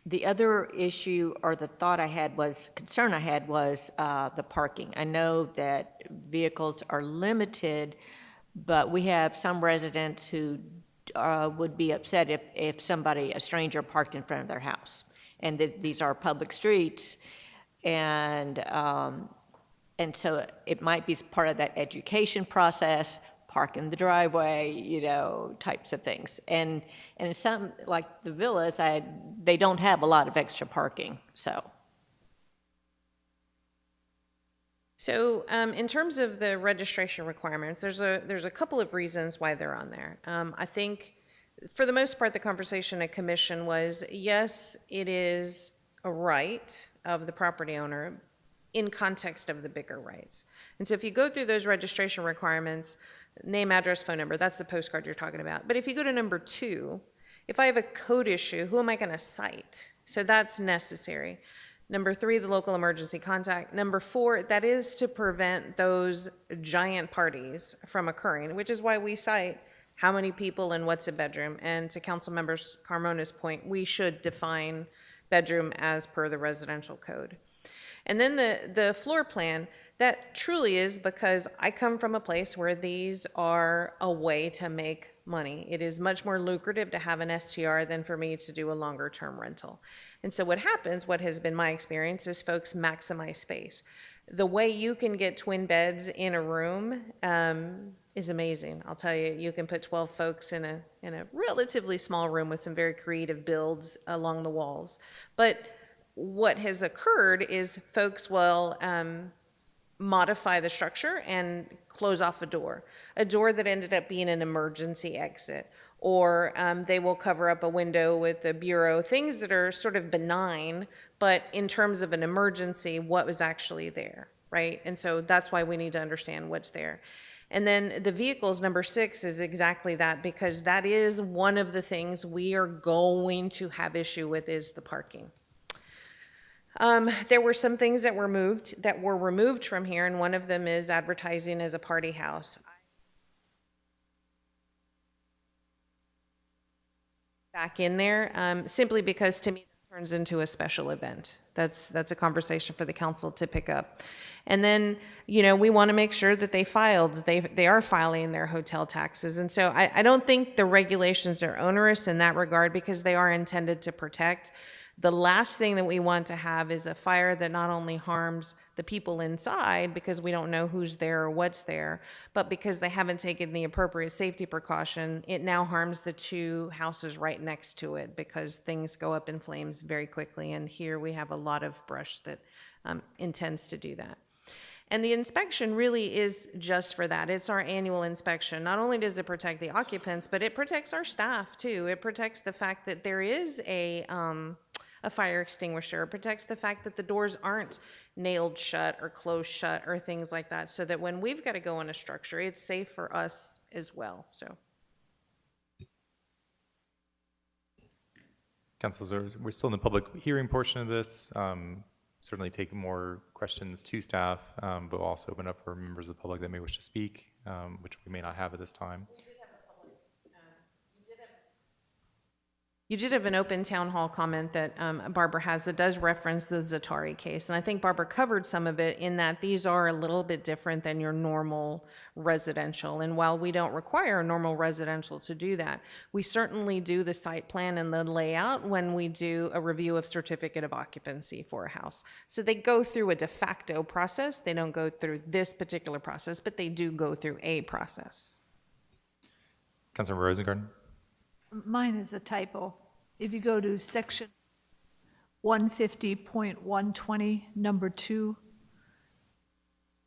the other issue or the concern I had was the parking. I know that vehicles are limited, but we have some residents who would be upset if a stranger parked in front of their house. And these are public streets. And so it might be part of that education process, park in the driveway, types of things. And some, like the villas, they don't have a lot of extra parking, so.
So in terms of the registration requirements, there's a couple of reasons why they're on there. I think for the most part, the conversation at commission was, yes, it is a right of the property owner in context of the bigger rights. And so if you go through those registration requirements, name, address, phone number, that's the postcard you're talking about. But if you go to number 2, if I have a code issue, who am I going to cite? So that's necessary. Number 3, the local emergency contact. Number 4, that is to prevent those giant parties from occurring, which is why we cite how many people and what's a bedroom. And to Councilmember Carmona's point, we should define bedroom as per the residential code. And then the floor plan, that truly is because I come from a place where these are a way to make money. It is much more lucrative to have an STR than for me to do a longer term rental. And so what happens, what has been my experience, is folks maximize space. The way you can get twin beds in a room is amazing. I'll tell you, you can put 12 folks in a relatively small room with some very creative builds along the walls. But what has occurred is folks will modify the structure and close off a door that ended up being an emergency exit, or they will cover up a window with a bureau, things that are sort of benign, but in terms of an emergency, what was actually there, right? And so that's why we need to understand what's there. And then the vehicles, number 6, is exactly that, because that is one of the things we are going to have issue with, is the parking. There were some things that were removed from here, and one of them is advertising as a party house. Back in there, simply because to me that turns into a special event. That's a conversation for the council to pick up. And then, we want to make sure that they are filing their hotel taxes. And so I don't think the regulations are onerous in that regard, because they are intended to protect. The last thing that we want to have is a fire that not only harms the people inside, because we don't know who's there or what's there, but because they haven't taken the appropriate safety precaution, it now harms the 2 houses right next to it, because things go up in flames very quickly. And here we have a lot of brush that intends to do that. And the inspection really is just for that. It's our annual inspection. Not only does it protect the occupants, but it protects our staff too. It protects the fact that there is a fire extinguisher. It protects the fact that the doors aren't nailed shut or closed shut or things like that, so that when we've got to go in a structure, it's safe for us as well. So,
Councilors, we're still in the public hearing portion of this. Certainly take more questions to staff, but we'll also open up for members of the public that may wish to speak, which we may not have at this time.
you did have an open town hall comment that Barbara has that does reference the Zatari case. And I think Barbara covered some of it, in that these are a little bit different than your normal residential. And while we don't require normal residential to do that, we certainly do the site plan and the layout when we do a review of certificate of occupancy for a house. So they go through a de facto process. They don't go through this particular process, but they do go through a process.
Councilmember Rosengarten.
Mine is a typo. If you go to section 150.120, number 2,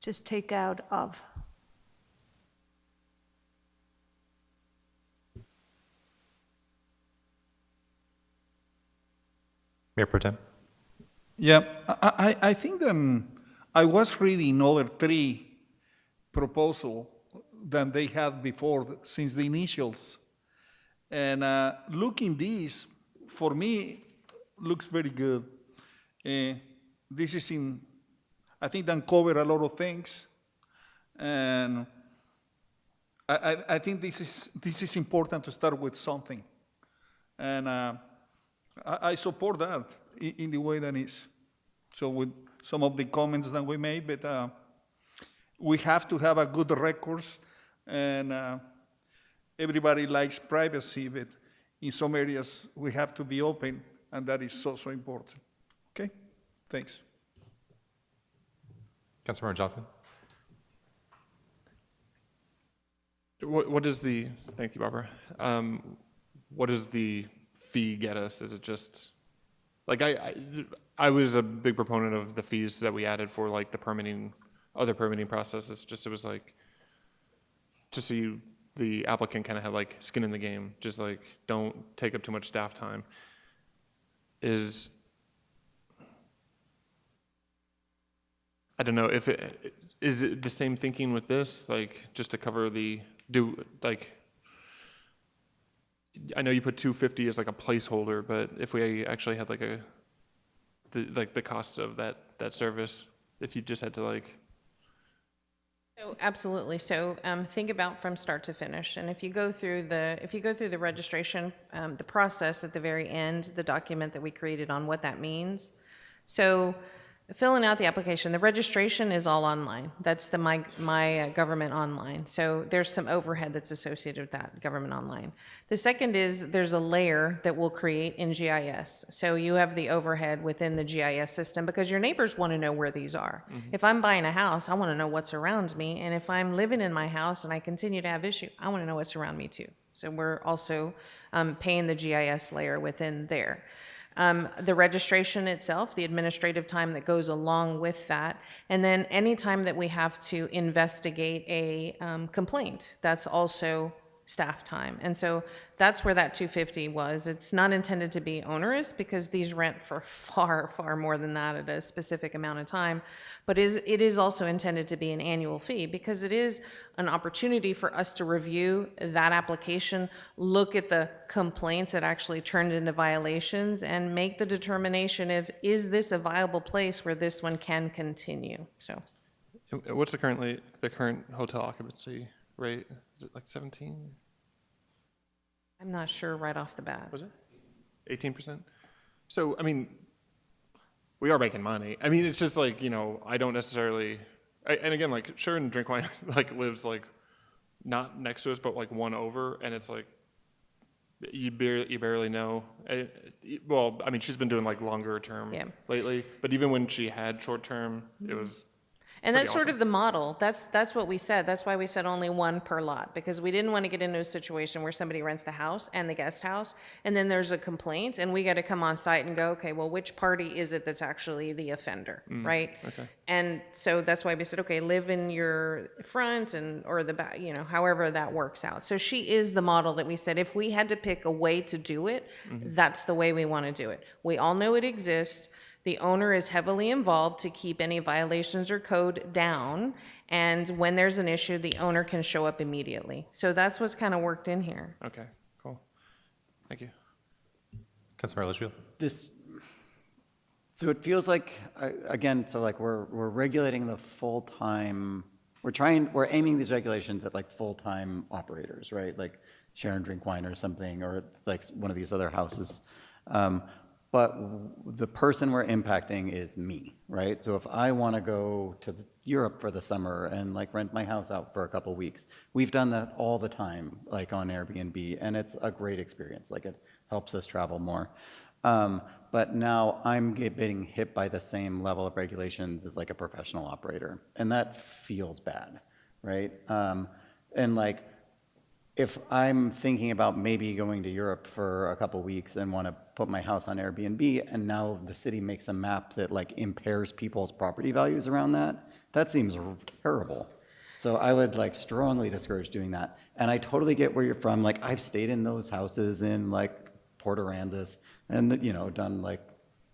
just take out of.
Mayor Pro Tem.
Yeah, I think I was reading other 3 proposals than they had before, since the initials. And looking this, for me, looks very good. This is I think that cover a lot of things. And I think this is important to start with something. And I support that in the way that is. So with some of the comments that we made, but we have to have a good records, and everybody likes privacy, but in some areas we have to be open, and that is so important. Okay, thanks.
Councilmember Johnson.
What is the, thank you, Barbara. What does the fee get us? Is it just, like, I was a big proponent of the fees that we added for like the permitting, other permitting processes. Just, it was like, to see the applicant kind of had like skin in the game, just like don't take up too much staff time. I don't know if is it the same thinking with this, like just to cover I know you put 250 as like a placeholder, but if we actually had like the cost of that service, if you just had to like.
So absolutely. So think about from start to finish. And if you go through the registration, the process at the very end, the document that we created on what that means. So filling out the application, the registration is all online. That's the my government online. So there's some overhead that's associated with that government online. The second is there's a layer that we'll create in GIS. So you have the overhead within the GIS system because your neighbors want to know where these are. If I'm buying a house, I want to know what's around me. And if I'm living in my house and I continue to have issue, I want to know what's around me too. So we're also paying the GIS layer within there. The registration itself, the administrative time that goes along with that, and then any time that we have to investigate a complaint, that's also staff time. And so that's where that $250 was. It's not intended to be onerous because these rent for far, far more than that at a specific amount of time. But it is also intended to be an annual fee because it is an opportunity for us to review that application, look at the complaints that actually turned into violations, and make the determination of, is this a viable place where this one can continue? So,
What's the current hotel occupancy rate? Is it like 17?
I'm not sure right off the bat.
Was it 18%? So, I mean, we are making money. I mean, it's just like, you know, I don't necessarily, and again, like, Sharon Drinkwine, like, lives, like, not next to us, but, like, one over, and it's like, you barely know. Well, I mean, she's been doing, like, longer term lately, but even when she had short term, it was
And that's sort of the model. That's what we said. That's why we said only one per lot, because we didn't want to get into a situation where somebody rents the house and the guest house, and then there's a complaint, and we got to come on site and go, okay, well, which party is it that's actually the offender, right?
Okay.
And so that's why we said, okay, live in your front and or the back, you know, however that works out. So she is the model that we said if we had to pick a way to do it, that's the way we want to do it. We all know it exists. The owner is heavily involved to keep any violations or code down, and when there's an issue, the owner can show up immediately. So that's what's kind of worked in here.
Okay, cool. Thank you.
Councilmember Litchfield?
So it feels like, again, so like we're regulating the full-time, we're aiming these regulations at like full-time operators, right? Like Sharon Drinkwine or something, or like one of these other houses. But the person we're impacting is me, right? So if I want to go to Europe for the summer and like rent my house out for a couple weeks, we've done that all the time, like on Airbnb, and it's a great experience. Like it helps us travel more. But now I'm getting hit by the same level of regulations as like a professional operator, and that feels bad, right? And like, if I'm thinking about maybe going to Europe for a couple weeks and want to put my house on Airbnb, and now the city makes a map that like impairs people's property values around that, that seems terrible. So I would like strongly discourage doing that. And I totally get where you're from. Like I've stayed in those houses in like Port Aransas and, you know, done like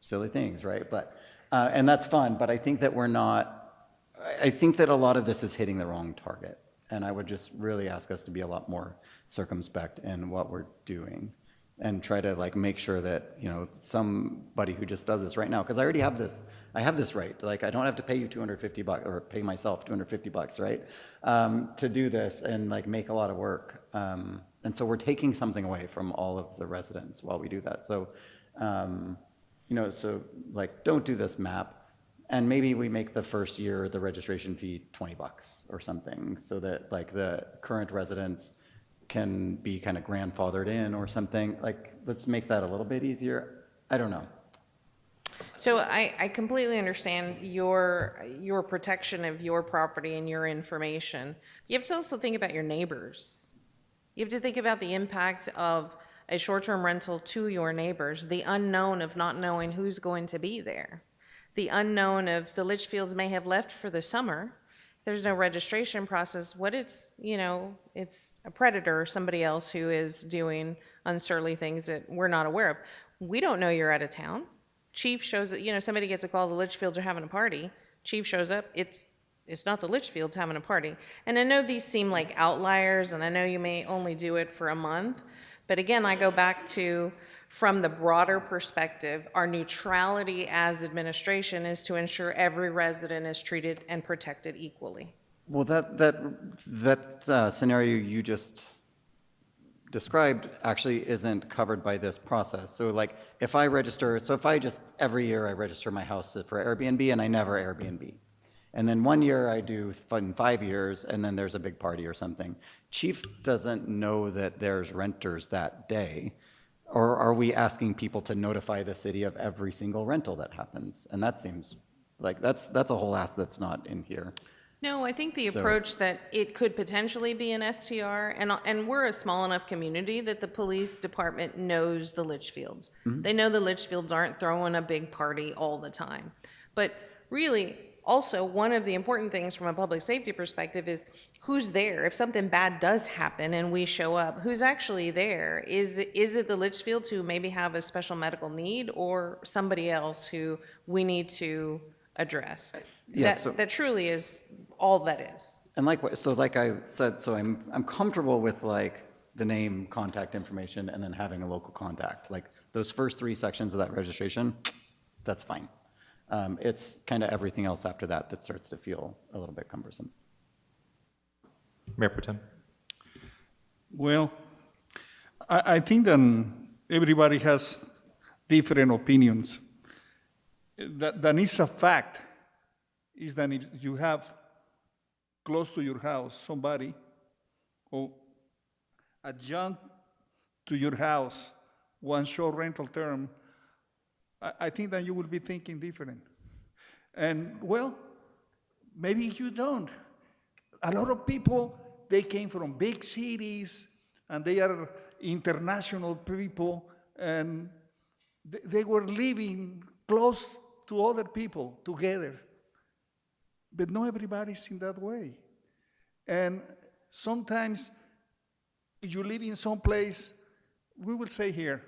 silly things, right? But, and that's fun, but I think that I think that a lot of this is hitting the wrong target. And I would just really ask us to be a lot more circumspect in what we're doing and try to like make sure that, you know, somebody who just does this right now, because I already have this, I have this right. Like I don't have to pay you $250 or pay myself $250, right? To do this and like make a lot of work. And so we're taking something away from all of the residents while we do that. So, you know, so like don't do this map. And maybe we make the first year the registration fee $20 or something, so that like the current residents can be kind of grandfathered in or something. Like, let's make that a little bit easier. I don't know.
So I completely understand your protection of your property and your information. You have to also think about your neighbors. You have to think about the impact of a short-term rental to your neighbors, the unknown of not knowing who's going to be there. The unknown of the Litchfields may have left for the summer. There's no registration process. What it's, you know, it's a predator or somebody else who is doing unsurly things that we're not aware of. We don't know you're out of town. Chief shows that, you know, somebody gets a call, the Litchfields are having a party. Chief shows up, it's not the Litchfields having a party. And I know these seem like outliers, and I know you may only do it for a month. But again, I go back to, from the broader perspective, our neutrality as administration is to ensure every resident is treated and protected equally.
Well, that scenario you just described actually isn't covered by this process. So like if I register, so if I just, every year I register my house for Airbnb and I never Airbnb. And then 1 year I do in 5 years and then there's a big party or something. Chief doesn't know that there's renters that day. Or are we asking people to notify the city of every single rental that happens? And that seems like that's a whole ask that's not in here.
No, I think the
So-
approach that it could potentially be an STR, and we're a small enough community that the police department knows the Litchfields. They know the Litchfields aren't throwing a big party all the time. But really, also, one of the important things from a public safety perspective is who's there. If something bad does happen and we show up, who's actually there? Is it the Litchfields who maybe have a special medical need or somebody else who we need to address?
Yes, so-
That truly is all that is.
And like I said, so I'm comfortable with like the name, contact information, and then having a local contact. Like those first 3 sections of that registration, that's fine. It's kind of everything else after that that starts to feel a little bit cumbersome.
Mayor Pro Tem.
Well, I think that everybody has different opinions. That is a fact, is that if you have close to your house somebody or adjunct to your house one short rental term, I think that you will be thinking different. And well, maybe you don't. A lot of people, they came from big cities and they are international people and they were living close to other people together. But not everybody's in that way. And sometimes you live in some place, we will say here,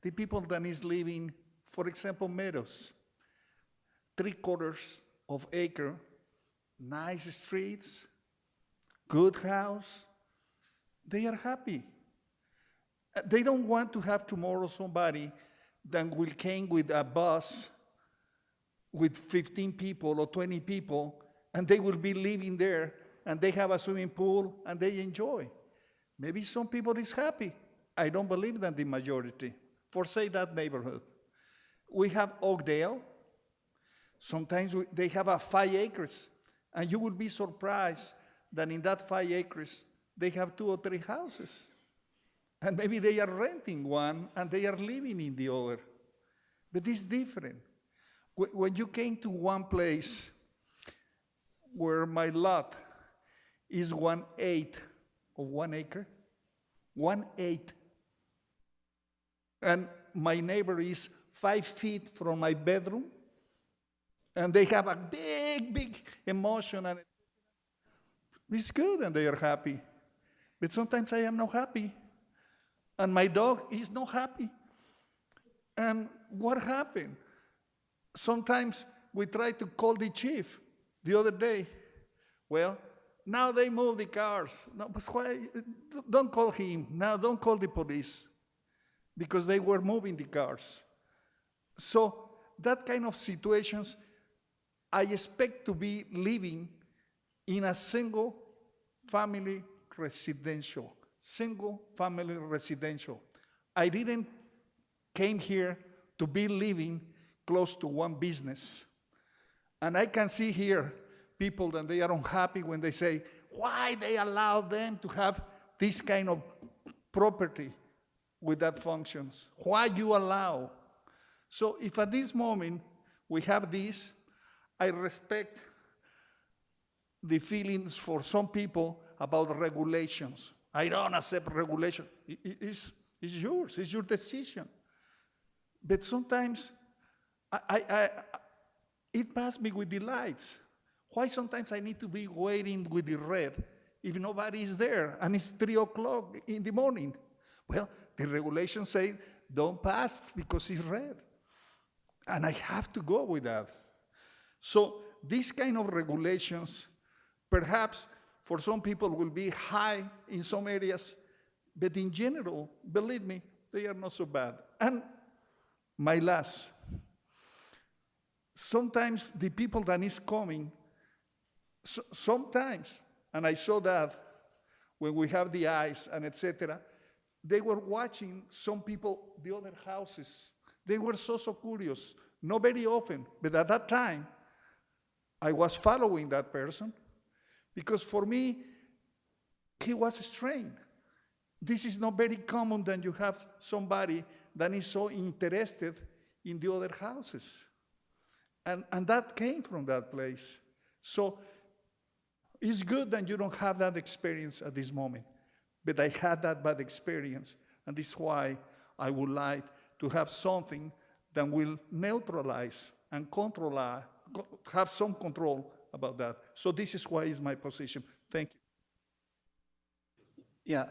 the people that is living, for example, Meadows, 3/4 of acre, nice streets, good house, they are happy. They don't want to have tomorrow somebody that will came with a bus with 15 people or 20 people, and they will be living there, and they have a swimming pool, and they enjoy. Maybe some people is happy. I don't believe that the majority. For say that neighborhood. We have Oakdale. Sometimes they have 5 acres, and you will be surprised that in that 5 acres, they have 2 or 3 houses. And maybe they are renting one, and they are living in the other. But it's different. When you came to one place where my lot is 1/8 of 1 acre, 1/8, and my neighbor is 5 feet from my bedroom, and they have a big emotion, and it's good, and they are happy. But sometimes I am not happy, and my dog is not happy. And what happened? Sometimes we try to call the chief the other day. Well, now they move the cars. No, but why? Don't call him. Now don't call the police because they were moving the cars. So that kind of situations, I expect to be living in a single family residential. I didn't came here to be living close to one business. And I can see here people that they are unhappy when they say, why they allow them to have this kind of property with that functions? Why you allow? So if at this moment we have this, I respect the feelings for some people about regulations. I don't accept regulation. It's yours, it's your decision. But sometimes it passed me with the lights. Why sometimes I need to be waiting with the red if nobody is there and it's 3 o'clock in the morning? Well, the regulations say don't pass because it's red. And I have to go with that. So these kind of regulations, perhaps for some people will be high in some areas, but in general, believe me, they are not so bad. And my last, sometimes the people that is coming, sometimes, and I saw that when we have the ice and etc., they were watching some people, the other houses. They were so curious, not very often, but at that time, I was following that person because for me, he was strange. This is not very common that you have somebody that is so interested in the other houses. And that came from that place. So it's good that you don't have that experience at this moment. But I had that bad experience, and this is why I would like to have something that will neutralize and control, have some control about that. So this is why is my position. Thank you.
Yeah,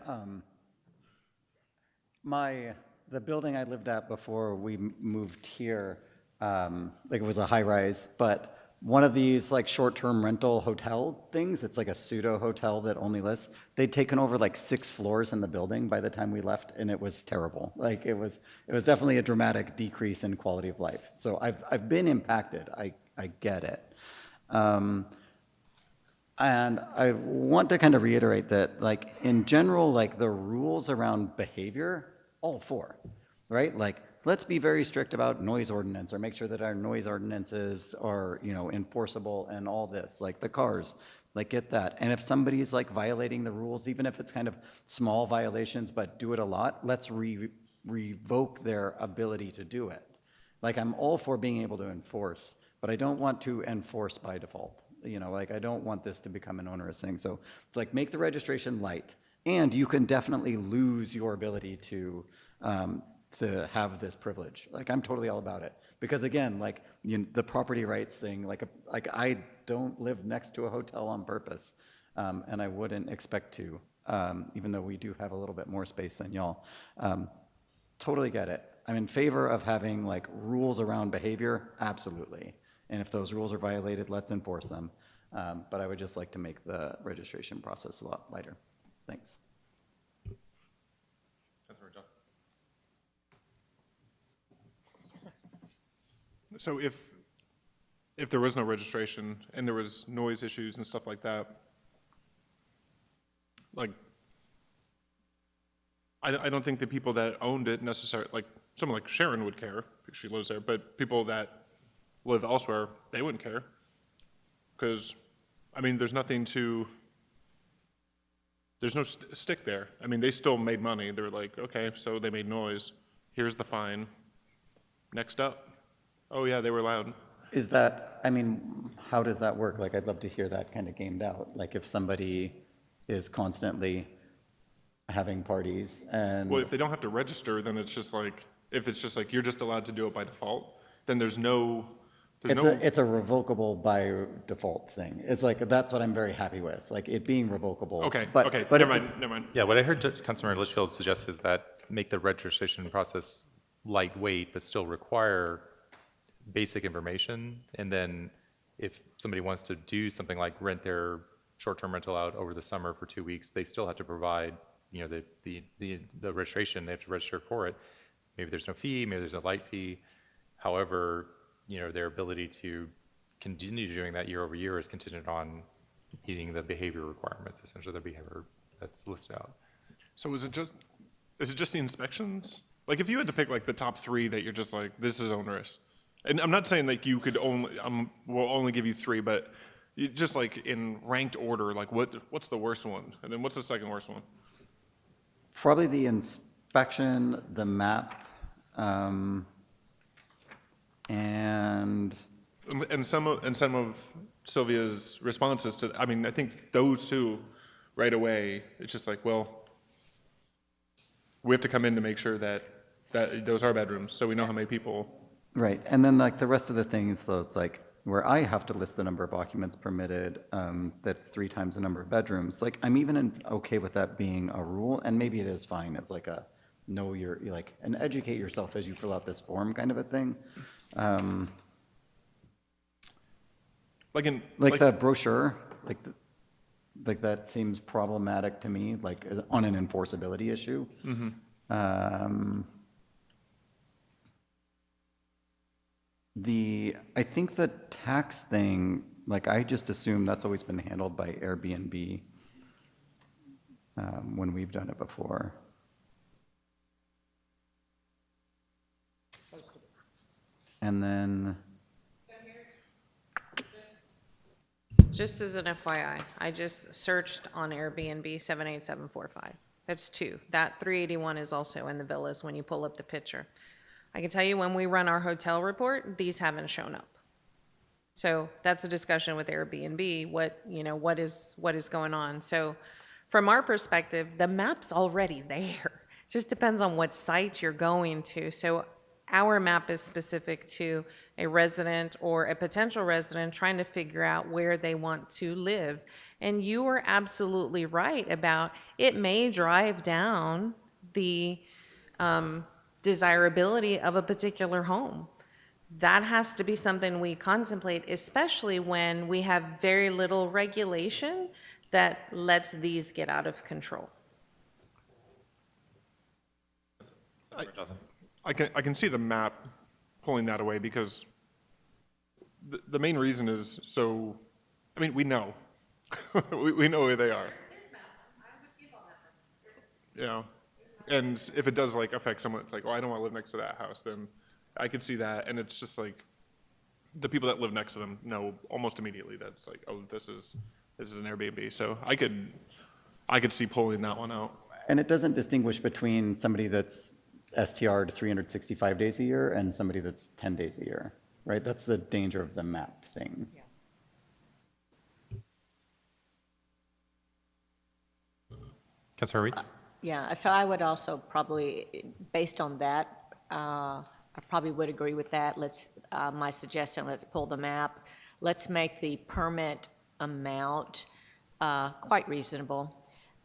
the building I lived at before we moved here, like it was a high rise, but one of these like short-term rental hotel things, it's like a pseudo hotel that only lists, they'd taken over like 6 floors in the building by the time we left, and it was terrible. Like it was definitely a dramatic decrease in quality of life. So I've been impacted. I get it. And I want to kind of reiterate that, like, in general, like, the rules around behavior, all for, right? Like, let's be very strict about noise ordinance, or make sure that our noise ordinances are, you know, enforceable and all this, like the cars, like, get that. And if somebody's, like, violating the rules, even if it's kind of small violations, but do it a lot, let's revoke their ability to do it. Like, I'm all for being able to enforce, but I don't want to enforce by default. You know, like, I don't want this to become an onerous thing. So it's like, make the registration light, and you can definitely lose your ability to have this privilege. Like, I'm totally all about it. Because again, like, the property rights thing, like I don't live next to a hotel on purpose, and I wouldn't expect to, even though we do have a little bit more space than y'all. Totally get it. I'm in favor of having, like, rules around behavior, absolutely. And if those rules are violated, let's enforce them. But I would just like to make the registration process a lot lighter. Thanks.
Councilmember Johnson.
So if there was no registration and there was noise issues and stuff like that, like, I don't think the people that owned it necessarily, like, someone like Sharon would care, because she lives there, but people that live elsewhere, they wouldn't care. Because, I mean, there's nothing to, there's no stick there. I mean, they still made money. They were like, okay, so they made noise. Here's the fine. Next up. Oh, yeah, they were loud.
Is that, I mean, how does that work? Like, I'd love to hear that kind of gamed out. Like, if somebody is constantly having parties and...
Well, if they don't have to register, then it's just like, if it's just like, you're just allowed to do it by default, then there's no...
It's a revocable by default thing. It's like, that's what I'm very happy with, like it being revocable.
Okay,
but,
okay,
but
never mind.
Yeah, what I heard Councilmember Litchfield suggest is that make the registration process lightweight, but still require basic information. And then if somebody wants to do something like rent their short-term rental out over the summer for 2 weeks, they still have to provide, you know, the registration. They have to register for it. Maybe there's no fee, maybe there's a light fee. However, you know, their ability to continue doing that year over year is contingent on meeting the behavior requirements, essentially the behavior that's listed out.
So is it just the inspections? Like, if you had to pick like the top 3 that you're just like, this is onerous, and I'm not saying like you could only, we'll only give you 3, but you just like in ranked order, like what's the worst one, and then what's the second worst one?
Probably the inspection, the map, and
some of Sylvia's responses to, I mean, I think those 2 right away, it's just like, well, we have to come in to make sure that those are bedrooms, so we know how many people.
right. And then like the rest of the things, so it's like where I have to list the number of occupants permitted, that's 3 times the number of bedrooms. Like, I'm even okay with that being a rule, and maybe it is fine as like a know your, like, and educate yourself as you fill out this form kind of a thing. Like the brochure, like that seems problematic to me, like on an enforceability issue.
Mm-hmm.
I think the tax thing, like, I just assume that's always been handled by Airbnb when we've done it before. And then,
Just as an FYI, I just searched on Airbnb 78745. That's two. That 381 is also in the villas when you pull up the picture. I can tell you when we run our hotel report, these haven't shown up. So that's a discussion with Airbnb, what is going on. So from our perspective, the map's already there. Just depends on what site you're going to. So our map is specific to a resident or a potential resident trying to figure out where they want to live. And you are absolutely right about it may drive down the desirability of a particular home. That has to be something we contemplate, especially when we have very little regulation that lets these get out of control.
I can see the map pulling that away because the main reason is so, I mean, we know. we know where they are. Yeah. And if it does like affect someone, it's like, oh, I don't want to live next to that house, then I could see that. And it's just like the people that live next to them know almost immediately that it's like, oh, this is an Airbnb. So I could see pulling that one out.
and it doesn't distinguish between somebody that's STR'd 365 days a year and somebody that's 10 days a year, right? That's the danger of the map thing.
Councilor Reeds?
Yeah, so I would also probably, based on that, I probably would agree with that. My suggestion, let's pull the map. Let's make the permit amount quite reasonable.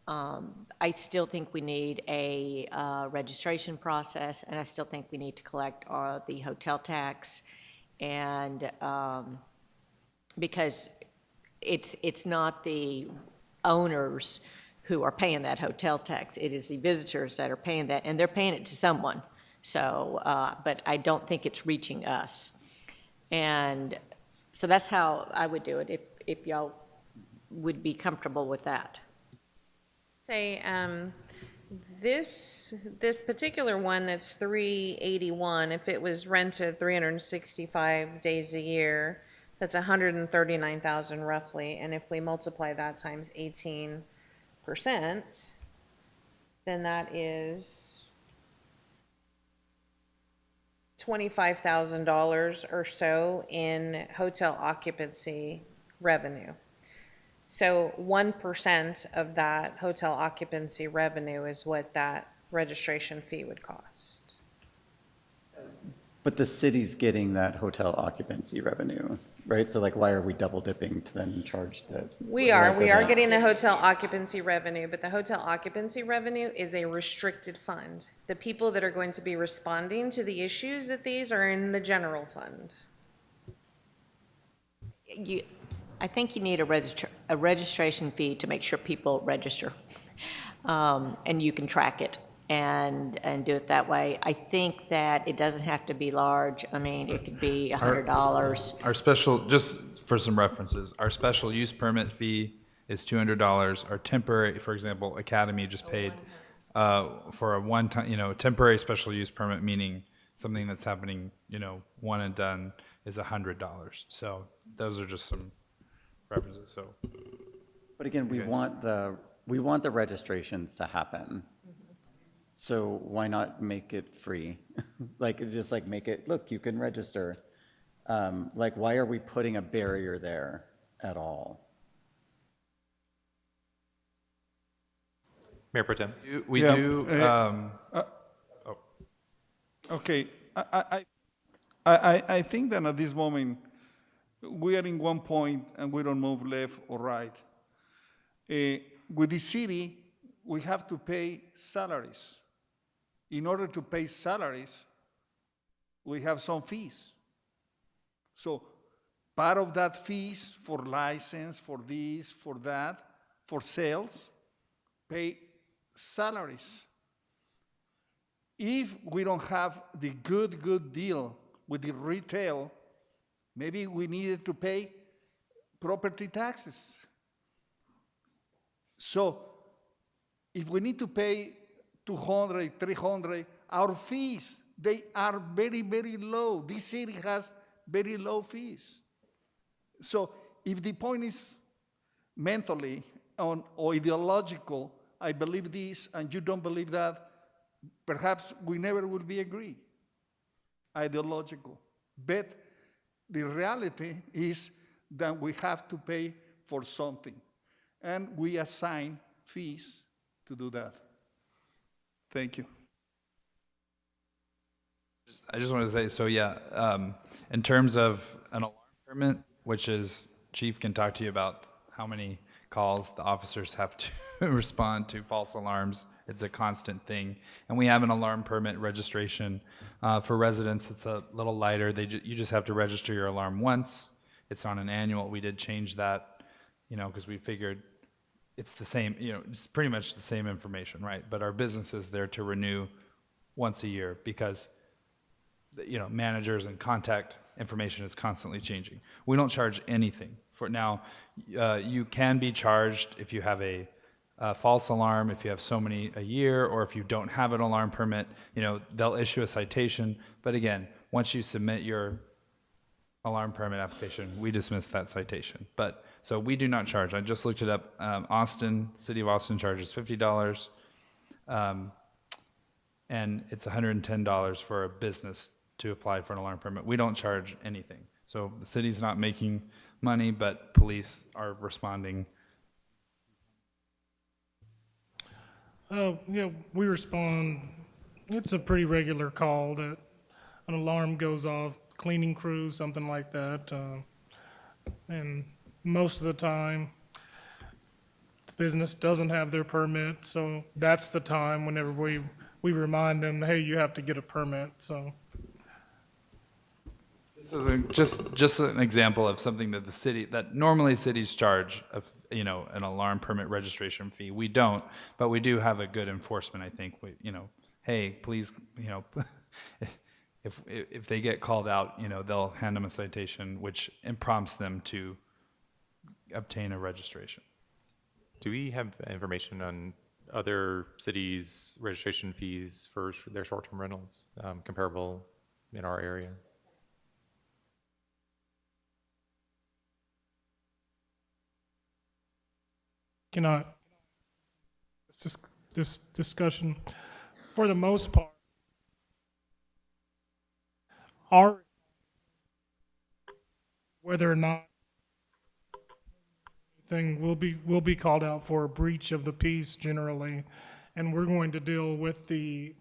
I still think we need a registration process, and I still think we need to collect the hotel tax, and because it's not the owners who are paying that hotel tax. It is the visitors that are paying that, and they're paying it to someone. So, but I don't think it's reaching us. And so that's how I would do it, if y'all would be comfortable with that.
Say, this particular one that's 381, if it was rented 365 days a year, that's 139,000 roughly, and if we multiply that times 18%, then that is $25,000 or so in hotel occupancy revenue. So 1% of that hotel occupancy revenue is what that registration fee would cost.
But the city's getting that hotel occupancy revenue, right? So like, why are we double dipping to then charge the?
We are
resident?
getting the hotel occupancy revenue, but the hotel occupancy revenue is a restricted fund. The people that are going to be responding to the issues at these are in the general fund.
I think you need a registration fee to make sure people register, and you can track it and do it that way. I think that it doesn't have to be large. I mean, it could be $100.
Our special, just for some references, our special use permit fee is $200. Our temporary, for example, Academy just paid for a one-time, temporary special use permit, meaning something that's happening, one and done, is $100. So those are just some references. So,
But again, we want the registrations to happen. So why not make it free? Just make it, look, you can register. Why are we putting a barrier there at all?
Mayor Pro Tem?
we
Yeah,
do,
Okay, I think that at this moment, we are in one point and we don't move left or right. With the city, we have to pay salaries. In order to pay salaries, we have some fees. So part of that fees for license, for this, for that, for sales, pay salaries. If we don't have the good deal with the retail, maybe we needed to pay property taxes. So if we need to pay 200, 300, our fees they are very, very low. This city has very low fees. So if the point is mentally or ideological, I believe this and you don't believe that, perhaps we never will be agree. Ideological. But the reality is that we have to pay for something. And we assign fees to do that. Thank you.
I just want to say, so yeah, in terms of an alarm permit, which is, Chief can talk to you about how many calls the officers have to respond to false alarms. It's a constant thing. And we have an alarm permit registration. For residents, it's a little lighter. You just have to register your alarm once. It's on an annual. We did change that, because we figured it's the same, it's pretty much the same information, right? But our business is there to renew once a year because managers and contact information is constantly changing. We don't charge anything for now. You can be charged if you have a false alarm, if you have so many a year, or if you don't have an alarm permit, they'll issue a citation. But again, once you submit your alarm permit application, we dismiss that citation. But so we do not charge. I just looked it up. City of Austin charges $50, and it's $110 for a business to apply for an alarm permit. We don't charge anything. So the city's not making money, but police are responding.
Yeah, we respond. It's a pretty regular call that an alarm goes off, cleaning crew, something like that. And most of the time, the business doesn't have their permit, so that's the time whenever we remind them, hey, you have to get a permit, so.
This is just an example of something that normally cities charge of, an alarm permit registration fee. We don't, but we do have a good enforcement, I think. Hey, please, if they get called out, they'll hand them a citation, which prompts them to obtain a registration.
Do we have information on other cities' registration fees for their short-term rentals comparable in our area?
This discussion, for the most part, whether or not anything will be called out for a breach of the peace generally, and we're going to deal with the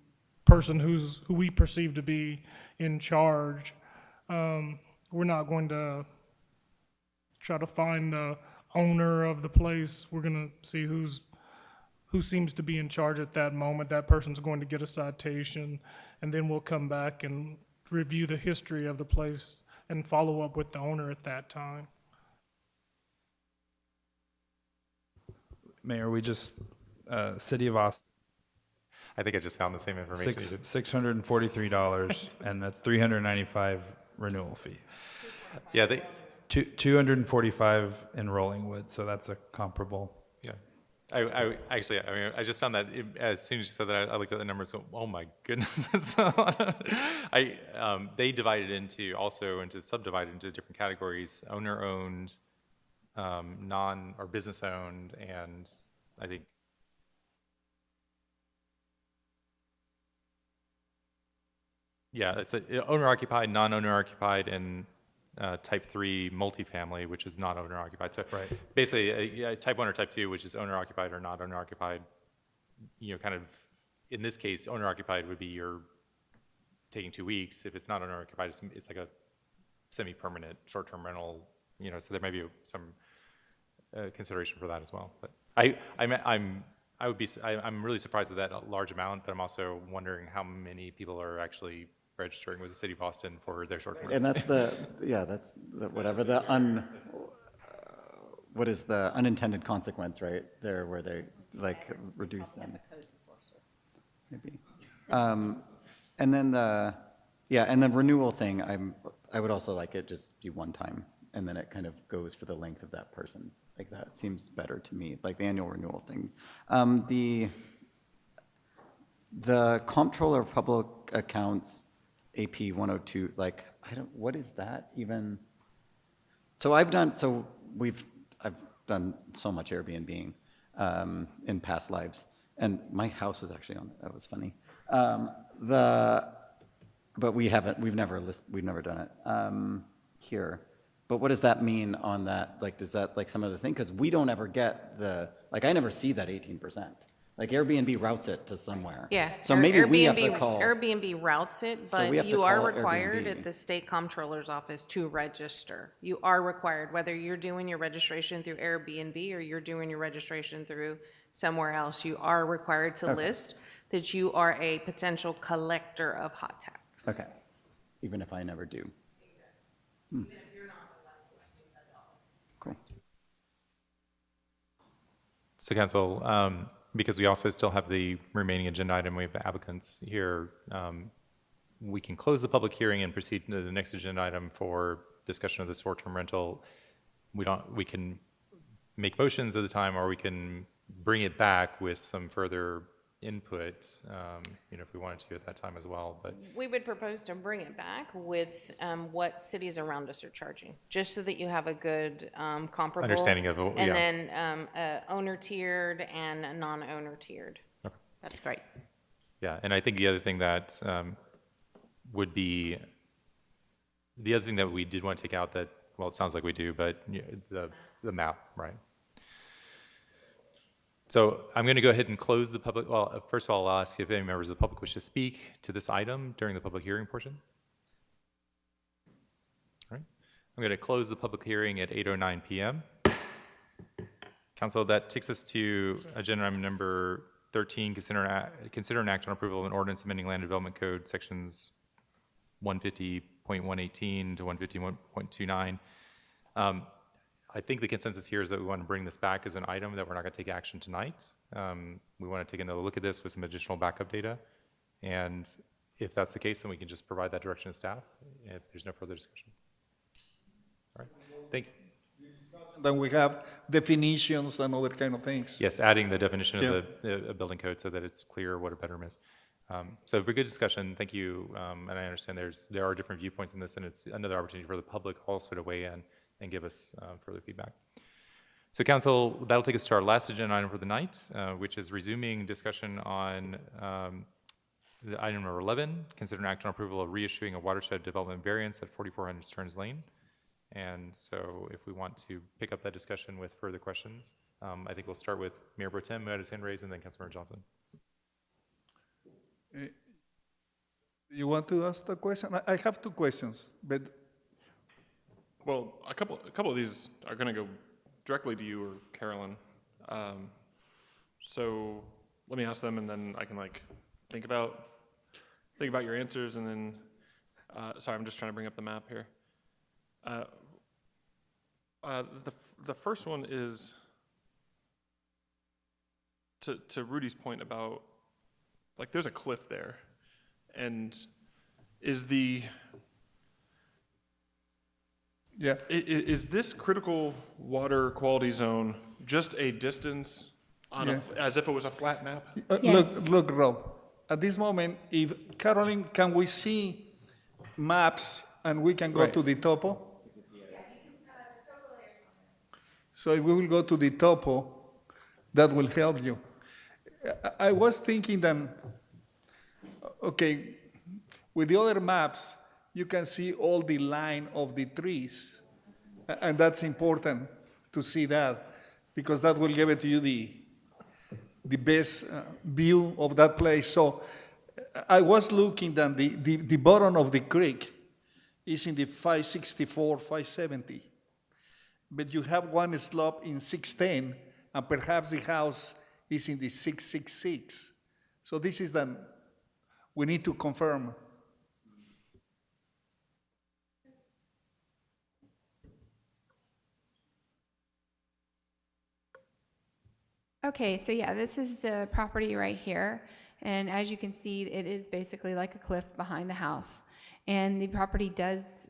person who we perceive to be in charge. We're not going to try to find the owner of the place. We're going to see who seems to be in charge at that moment. That person's going to get a citation, and then we'll come back and review the history of the place and follow up with the owner at that time.
Mayor, City of Austin,
I think I just found the same information.
$643 and a $395 renewal fee.
Yeah,
245 in Rollingwood, so that's a comparable.
Yeah. I just found that as soon as you said that, I looked at the numbers and go, oh my goodness. They divided subdivided into different categories: owner-owned, or business-owned, and I think it's owner-occupied, non-owner-occupied, and type 3 multifamily, which is not owner-occupied. So
right.
Basically, type 1 or type 2, which is owner-occupied or not owner-occupied, kind of, in this case, owner-occupied would be you're taking 2 weeks. If it's not owner-occupied, it's like a semi-permanent short-term rental, so there may be some consideration for that as well. But I'm really surprised at that large amount, but I'm also wondering how many people are actually registering with the City of Boston for their short-term
And that's what is the unintended consequence, right? There where they reduce them. Maybe. And then the renewal thing, I would also like it just be one time, and then it kind of goes for the length of that person. Like that seems better to me, like the annual renewal thing. The Comptroller of Public Accounts AP 102, like, what is that even? So I've done so much Airbnb in past lives, and my house was actually on, that was funny. But we've never done it here. But what does that mean on that? Like, does that, like, some other thing? Because we don't ever get I never see that 18%. Like, Airbnb routes it to somewhere.
Yeah.
So maybe we have to call.
Airbnb routes it,
So
but
we have to
you are
call
required
Airbnb.
at the state comptroller's office to register. You are required, whether you're doing your registration through Airbnb or you're doing your registration through somewhere else, you are required to list that you are a potential collector of hot tax.
Okay, even if I never do. Cool.
So council, because we also still have the remaining agenda item, we have the applicants here, we can close the public hearing and proceed to the next agenda item for discussion of the short-term rental. We can make motions at the time, or we can bring it back with some further input, if we wanted to at that time as well, but.
We would propose to bring it back with what cities around us are charging, just so that you have a good comparable.
Understanding of,
And then owner tiered and non-owner tiered.
That's great.
Yeah, and I think the other thing that would be, the other thing that we did want to take out that, well, it sounds like we do, but the map, right? So I'm going to go ahead and close the public, well, first of all, I'll ask if any members of the public wish to speak to this item during the public hearing portion. All right, I'm going to close the public hearing at 8:09 p.m. Council, that takes us to agenda item number 13, consider an act on approval of an ordinance amending land development code sections 150.118 to 151.29. I think the consensus here is that we want to bring this back as an item, that we're not going to take action tonight. We want to take another look at this with some additional backup data. And if that's the case, then we can just provide that direction to staff if there's no further discussion. All right, thank you.
Then we have definitions and other kind of things.
Yes, adding the definition of the building code so that it's clear what a bedroom is. So for good discussion, thank you. And I understand there are different viewpoints in this, and it's another opportunity for the public also to weigh in and give us further feedback. So council, that'll take us to our last agenda item for the night, which is resuming discussion on the item number 11, consider an act on approval of reissuing a watershed development variance at 4400 Stearns Lane. And so if we want to pick up that discussion with further questions, I think we'll start with Mayor Pro Tem, who had his hand raised, and then Councilmember Johnson.
You want to ask the question? I have two questions, but.
Well, a couple of these are going to go directly to you or Carolyn. So let me ask them, and then I can think about your answers, and then sorry, I'm just trying to bring up the map here. The first one is to Rudy's point about there's a cliff there, and is this critical water quality zone just a distance on as if it was a flat map?
Yes.
Look, Rob. At this moment, if Caroline, can we see maps and we can go to the topo? So if we will go to the topo, that will help you. I was thinking that, okay, with the other maps, you can see all the line of the trees. And that's important to see that, because that will give it to you the best view of that place. So I was looking that the bottom of the creek is in the 564, 570. But you have one slope in 610, and perhaps the house is in the 666. So this is that we need to confirm.
Okay, so yeah, this is the property right here. And as you can see, it is basically like a cliff behind the house. And the property does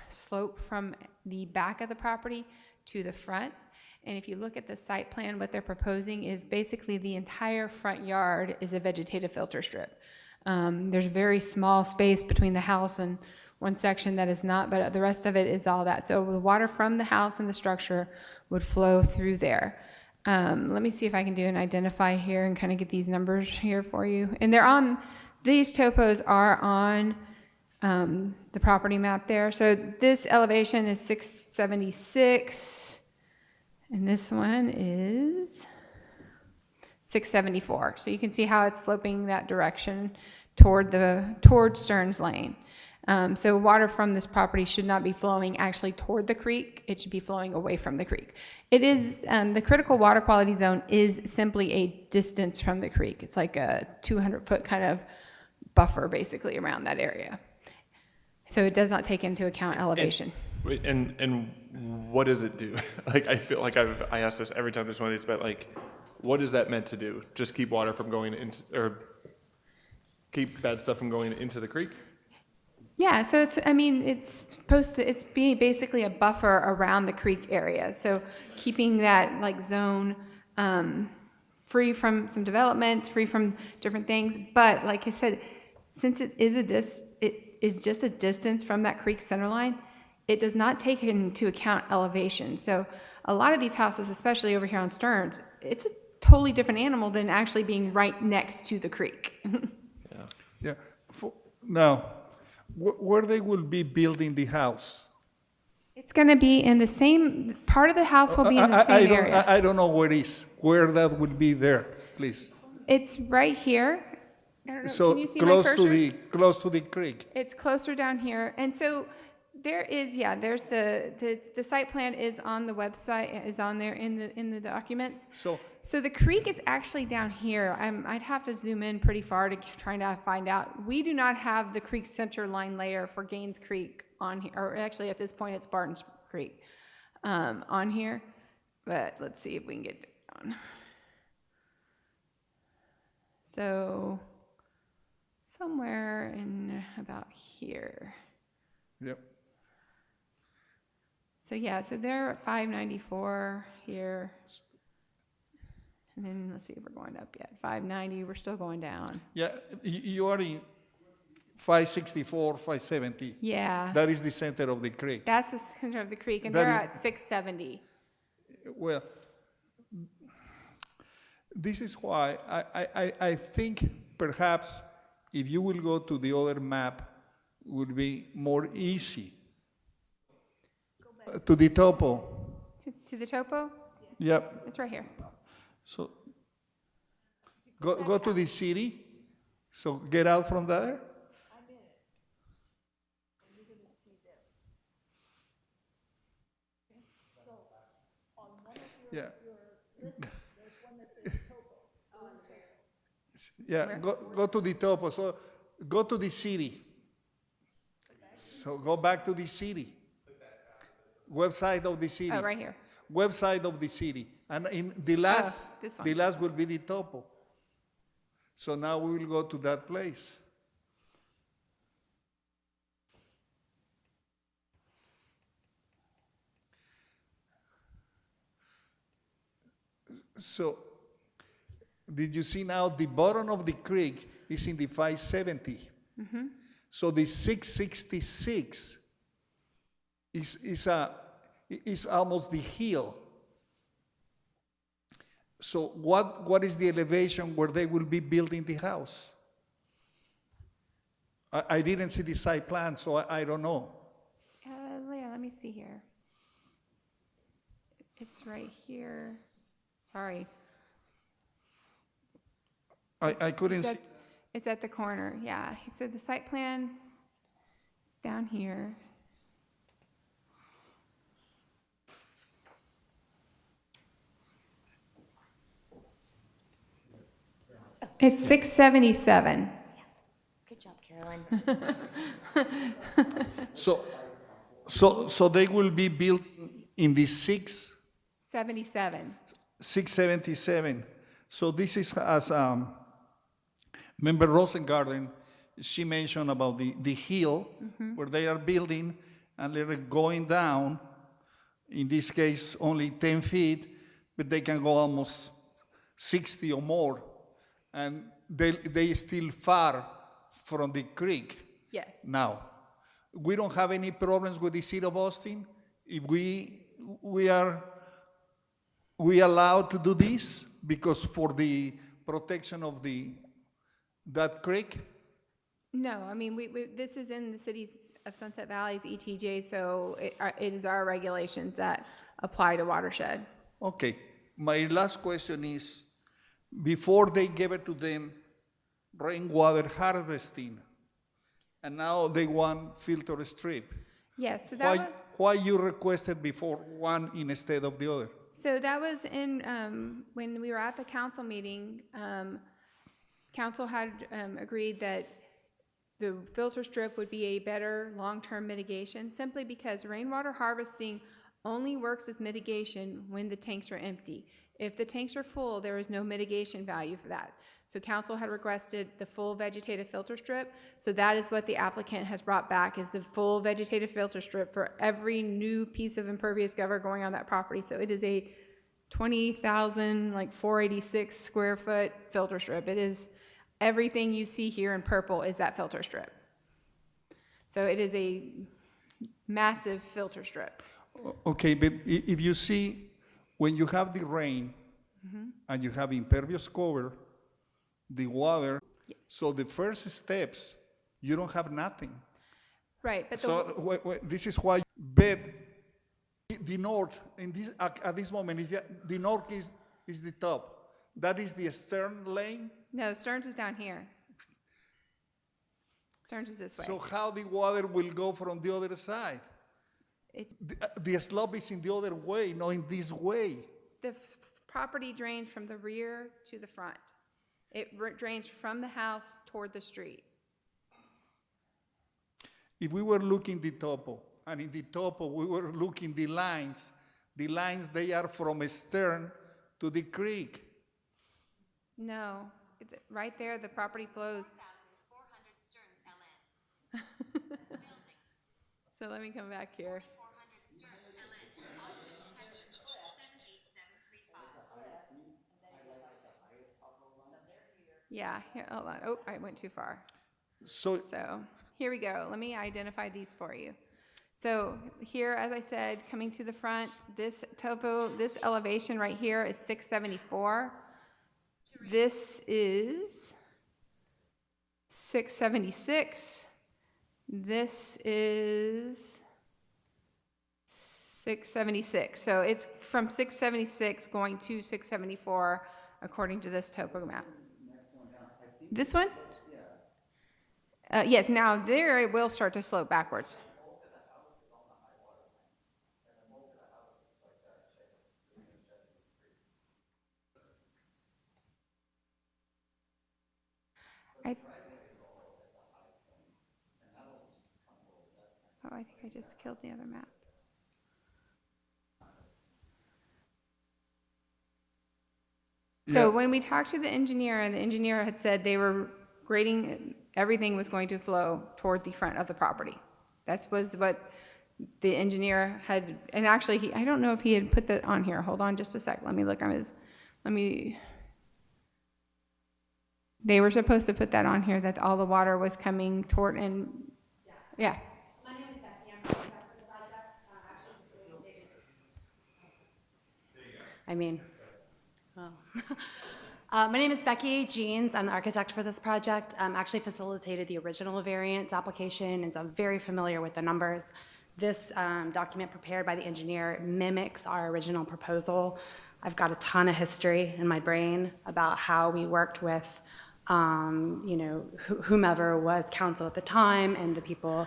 slope from the back of the property to the front. And if you look at the site plan, what they're proposing is basically the entire front yard is a vegetative filter strip. There's a very small space between the house and one section that is not, but the rest of it is all that. So the water from the house and the structure would flow through there. Let me see if I can do an identify here and kind of get these numbers here for you. And they're on, these topos are on the property map there. So this elevation is 676, and this one is 674. So you can see how it's sloping that direction toward Stearns Lane. So water from this property should not be flowing actually toward the creek. It should be flowing away from the creek. It is, the critical water quality zone is simply a distance from the creek. It's like a 200-foot kind of buffer basically around that area. So it does not take into account elevation.
And what does it do? Like, I feel like I ask this every time there's one of these, but like, what is that meant to do? Just keep water from going into, or keep bad stuff from going into the creek?
Yeah, so it's, I mean, it's supposed to, it's being basically a buffer around the creek area. So keeping that like zone free from some development, free from different things. But like I said, since it is just a distance from that creek center line, it does not take into account elevation. So a lot of these houses, especially over here on Stearns, it's a totally different animal than actually being right next to the creek.
Yeah. Now, where they will be building the house?
It's going to be in the same, part of the house will be in the same area.
I don't know where that will be there, please.
It's right here. I don't know,
So
can you see my
close
cursor?
close to the creek.
It's closer down here. And so there is, yeah, there's the site plan is on the website, is on there in the documents. So the creek is actually down here. I'd have to zoom in pretty far to try to find out. We do not have the creek center line layer for Gaines Creek on here, or actually at this point it's Barton's Creek on here. But let's see if we can get down. So somewhere in about here.
Yep.
So yeah, so they're at 594 here. And then let's see if we're going up yet. 590, we're still going down.
Yeah, you are in 564, 570.
Yeah.
That is the center of the creek.
That's the center of the creek, and
That
they're
is-
at 670.
Well, this is why I think perhaps if you will go to the other map, would be more easy. To the topo.
To the topo?
Yep.
It's right here.
So go to the city. So get out from there. Yeah. Yeah, go to the topo. So go to the city. So go back to the city. Website of the city.
Oh, right here.
Website of the city. And in the last,
this one.
the last will be the topo. So now we will go to that place. So, did you see now the bottom of the creek is in the 570?
Mm-hmm.
So the 666 is almost the hill. So what is the elevation where they will be building the house? I didn't see the site plan, so I don't know.
Leah, let me see here. It's right here. Sorry.
I couldn't see.
It's at the corner, yeah. So the site plan is down here. It's 677.
Good job, Caroline.
So they will be built in the
77.
677. So this is as Member Rosengarten, she mentioned about the hill where they are building and they're going down, in this case only 10 feet, but they can go almost 60 or more. And they still far from the creek.
Yes.
Now, we don't have any problems with the city of Austin if we allowed to do this because for the protection of that creek.
No, I mean, this is in the cities of Sunset Valley's ETJ, so it is our regulations that apply to Watershed.
Okay, my last question is, before they gave it to them, rainwater harvesting, and now they want filter strip.
Yes, so that was.
Why you requested before one instead of the other?
So that was in, when we were at the council meeting, council had agreed that the filter strip would be a better long-term mitigation, simply because rainwater harvesting only works as mitigation when the tanks are empty. If the tanks are full, there is no mitigation value for that. So council had requested the full vegetative filter strip, so that is what the applicant has brought back, is the full vegetative filter strip for every new piece of impervious cover going on that property. So it is a 20,000, like 486 square foot filter strip. It is everything you see here in purple is that filter strip. So it is a massive filter strip.
Okay, but if you see, when you have the rain and you have impervious cover, the water, so the first steps, you don't have nothing.
Right, but
this is why, but the north, at this moment, the north is the top. That is the stern lane.
no, Stearns is down here. Stearns is this way.
So how the water will go from the other side? The slope is in the other way, not in this way.
The property drains from the rear to the front. It drains from the house toward the street.
If we were looking the topo, and in the topo we were looking the lines, they are from stern to the creek.
No, right there, the property flows.
400 Stearns, LN.
So let me come back here.
400 Stearns, LN. Austin, Texas, 78735.
Yeah, here, hold on. Oh, I went too far.
So
So here we go. Let me identify these for you. So here, as I said, coming to the front, this elevation right here is 674. This is 676. This is 676. So it's from 676 going to 674 according to this topo map. This one? Yes, now there it will start to slope backwards. I think I just killed the other map. So when we talked to the engineer had said they were grading, everything was going to flow toward the front of the property. That was what the engineer had, and actually, I don't know if he had put that on here. Hold on just a sec. Let me look on his, they were supposed to put that on here, that all the water was coming toward, and, yeah.
My name is Becky. I'm the architect for the project. My name is Becky Jeans. I'm the architect for this project. Actually facilitated the original variance application, and so I'm very familiar with the numbers. This document prepared by the engineer mimics our original proposal. I've got a ton of history in my brain about how we worked with whomever was counsel at the time and the people,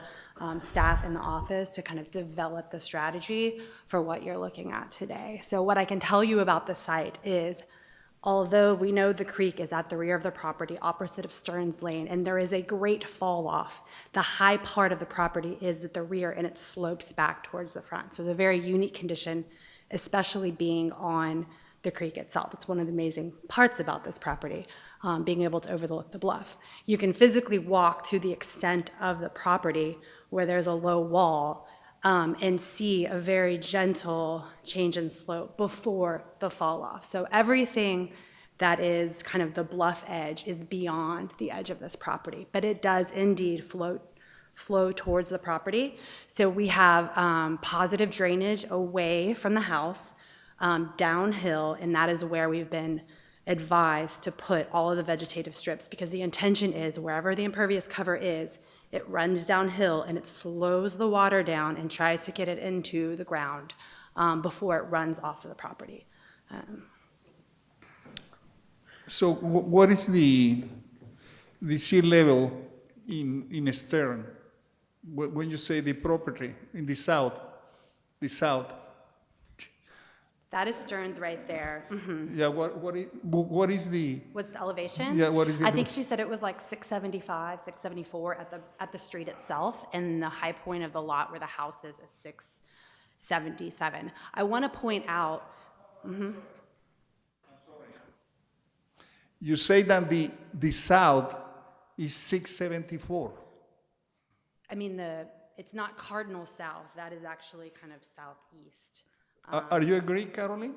staff in the office to kind of develop the strategy for what you're looking at today. So what I can tell you about the site is, although we know the creek is at the rear of the property, opposite of Stearns Lane, and there is a great fall off, the high part of the property is at the rear and it slopes back towards the front. So it's a very unique condition, especially being on the creek itself. It's one of the amazing parts about this property, being able to overlook the bluff. You can physically walk to the extent of the property where there's a low wall and see a very gentle change in slope before the fall off. So everything that is kind of the bluff edge is beyond the edge of this property, but it does indeed flow towards the property. So we have positive drainage away from the house, downhill, and that is where we've been advised to put all of the vegetative strips, because the intention is wherever the impervious cover is, it runs downhill and it slows the water down and tries to get it into the ground before it runs off of the property.
So what is the sea level in Stern? When you say the property in the south?
That is Stearns right there. Mm-hmm.
Yeah, what is the?
What's the elevation?
Yeah, what is it?
I think she said it was like 675, 674 at the street itself, and the high point of the lot where the house is 677. I want to point out. Mm-hmm.
You say that the south is 674.
I mean, it's not cardinal south. That is actually kind of southeast.
Are you agree, Caroline?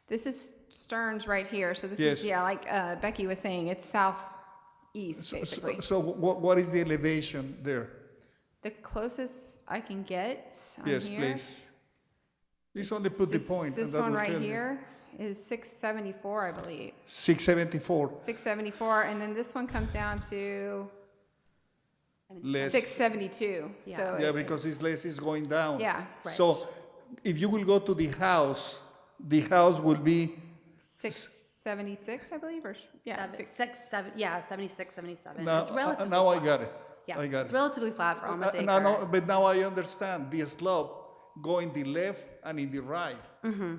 This is Stearns right here, so this
Yes.
is, yeah, like Becky was saying, it's southeast, basically.
So what is the elevation there?
The closest I can get on
Yes,
here.
please. Please only put the point.
This
and that
one
will
right
tell you.
here is 674, I believe.
674.
674, and then this one comes down to
Less.
672.
Yeah.
So
Yeah, because it's less is going down.
Yeah,
right.
So if you will go to the house will be
676, I believe, or yeah,
Yeah, 76, 77.
now.
It's relatively
Now I
flat.
got it.
Yeah,
I got
it's
it.
relatively flat for almost acre.
No, but now I understand the slope going the left and in the right. Mm-hmm.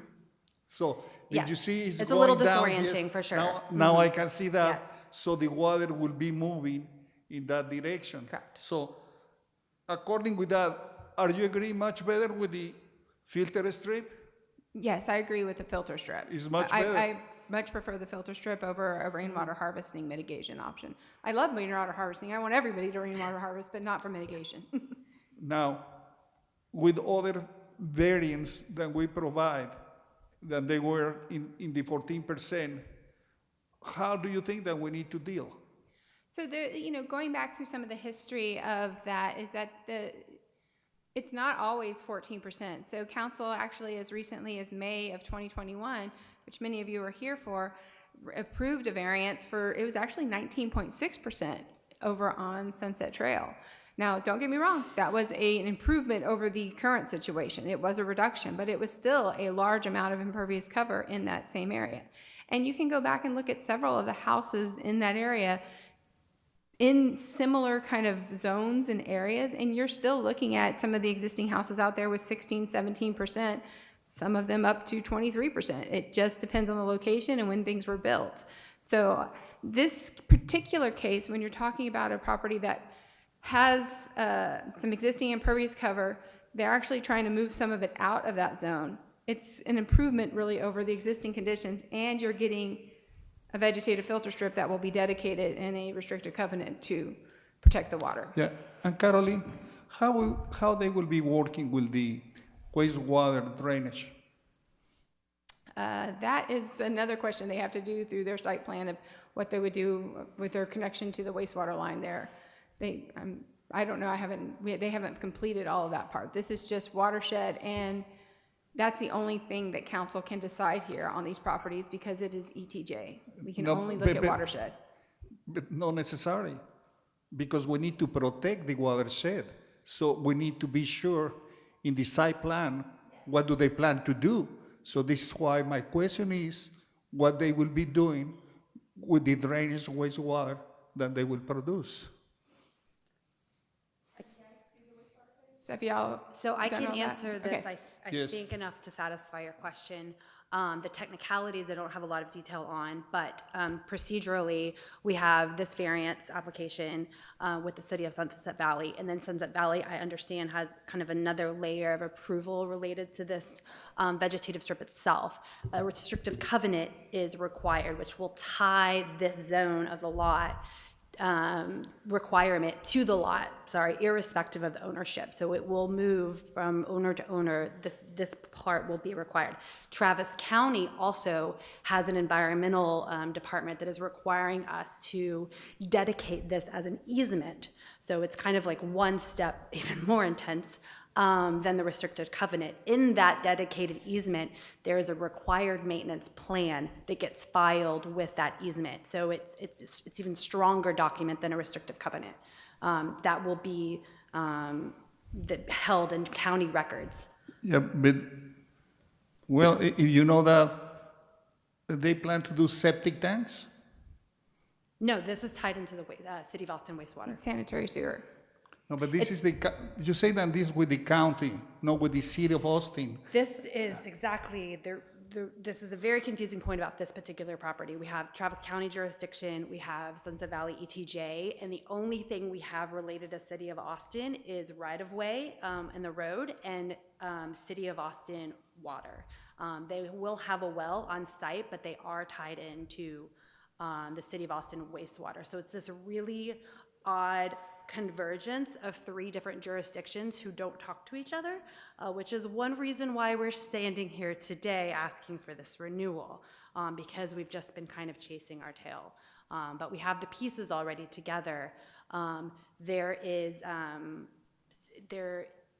So did
Yes.
you see it's
It's a
going
little
down?
disorienting
Yes.
for sure.
Now I can see that.
Yes.
So the water will be moving in that direction.
Correct.
So according with that, are you agree much better with the filter strip?
yes, I agree with the filter strip.
It's much
I-
better.
I much prefer the filter strip over a rainwater harvesting mitigation option. I love rainwater harvesting. I want everybody to rainwater harvest, but not for mitigation.
Now, with other variants that we provide, that they were in the 14%, how do you think that we need to deal?
So going back through some of the history of that is that it's not always 14%. So council actually, as recently as May of 2021, which many of you were here for, approved a variance for, it was actually 19.6% over on Sunset Trail. Now, don't get me wrong, that was an improvement over the current situation. It was a reduction, but it was still a large amount of impervious cover in that same area. And you can go back and look at several of the houses in that area in similar kind of zones and areas, and you're still looking at some of the existing houses out there with 16, 17%, some of them up to 23%. It just depends on the location and when things were built. So this particular case, when you're talking about a property that has some existing impervious cover, they're actually trying to move some of it out of that zone. It's an improvement really over the existing conditions, and you're getting a vegetative filter strip that will be dedicated in a restricted covenant to protect the water.
Yeah, and Caroline, how they will be working with the wastewater drainage?
That is another question they have to do through their site plan of what they would do with their connection to the wastewater line there. I don't know, they haven't completed all of that part. This is just watershed, and that's the only thing that council can decide here on these properties because it is ETJ. We can only look at watershed.
But not necessarily, because we need to protect the watershed. So we need to be sure in the site plan, what do they plan to do? So this is why my question is, what they will be doing with the drainage wastewater that they will produce.
So if y'all
So I
done
can
all that?
answer this,
Okay.
I
Yes.
think, enough to satisfy your question. The technicalities I don't have a lot of detail on, but procedurally, we have this variance application with the city of Sunset Valley, and then Sunset Valley, I understand, has kind of another layer of approval related to this vegetative strip itself. A restrictive covenant is required, which will tie this zone of the lot requirement to the lot, irrespective of the ownership. So it will move from owner to owner. This part will be required. Travis County also has an environmental department that is requiring us to dedicate this as an easement. So it's kind of like one step even more intense than the restricted covenant. In that dedicated easement, there is a required maintenance plan that gets filed with that easement. So it's even stronger document than a restrictive covenant that will be held in county records.
Yeah, but, well, if you know that they plan to do septic tanks?
No, this is tied into the City of Austin wastewater.
Sanitary sewer.
No, but this is you say that this with the county, not with the city of Austin.
This is exactly, this is a very confusing point about this particular property. We have Travis County jurisdiction, we have Sunset Valley ETJ, and the only thing we have related to City of Austin is right-of-way and the road and City of Austin water. They will have a well on site, but they are tied into the City of Austin wastewater. So it's this really odd convergence of three different jurisdictions who don't talk to each other, which is one reason why we're standing here today asking for this renewal, because we've just been kind of chasing our tail. But we have the pieces already together.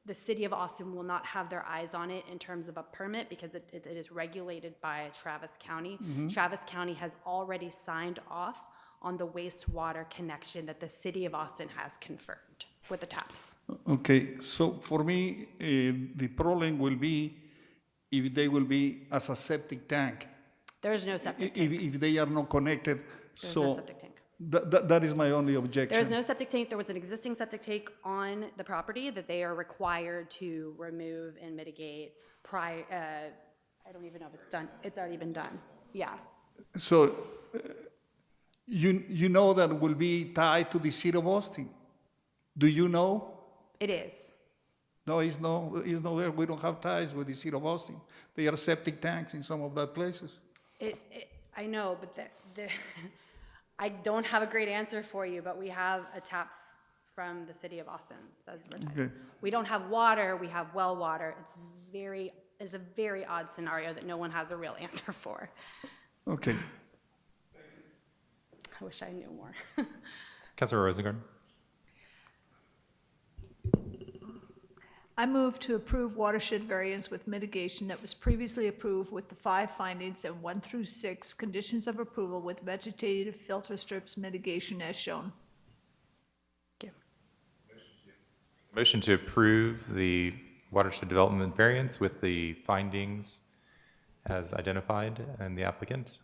The City of Austin will not have their eyes on it in terms of a permit because it is regulated by Travis County.
Mm-hmm.
Travis County has already signed off on the wastewater connection that the City of Austin has confirmed with the taps.
Okay, so for me, the problem will be if they will be as a septic tank.
There is no septic tank.
If they are not connected,
There's
so
no septic tank.
that is my only objection.
There's no septic tank. There was an existing septic tank on the property that they are required to remove and mitigate prior, I don't even know if it's done. It's already been done. Yeah.
So you know that will be tied to the city of Austin. Do you know?
It is.
No, it's not there. We don't have ties with the city of Austin. They are septic tanks in some of that places.
I know, but I don't have a great answer for you, but we have a taps from the City of Austin.
Okay.
We don't have water, we have well water. It's a very odd scenario that no one has a real answer for.
Okay.
I wish I knew more.
Councilor Rosengren.
I move to approve watershed variance with mitigation that was previously approved with the 5 findings and 1 through 6 conditions of approval with vegetative filter strips mitigation as shown.
Motion to approve the watershed development variance with the findings as identified in the applicant,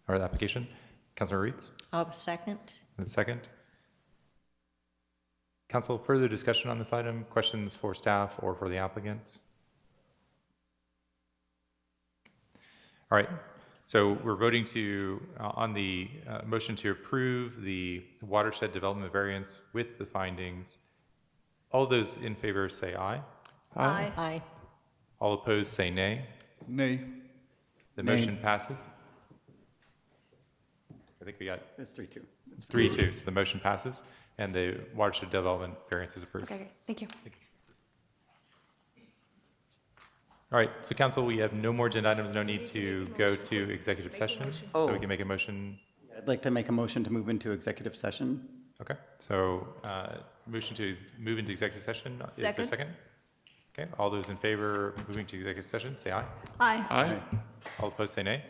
or the application. Councilor Reeds?
Second.
And second. Council, further discussion on this item? Questions for staff or for the applicants? All right. So we're voting on the motion to approve the watershed development variance with the findings. All those in favor say aye.
Aye.
Aye.
All opposed say nay.
Nay.
The motion passes. I think we got
It's 3-2.
3-2, so the motion passes, and the watershed development variance is approved.
Okay, great. Thank you.
All right, so council, we have no more agenda items, no need to go to executive session, so we can make a motion.
I'd like to make a motion to move into executive session.
Okay, so motion to move into executive session. Is there a second? Okay, all those in favor of moving to executive session, say aye.
Aye.
Aye.
All opposed, say nay.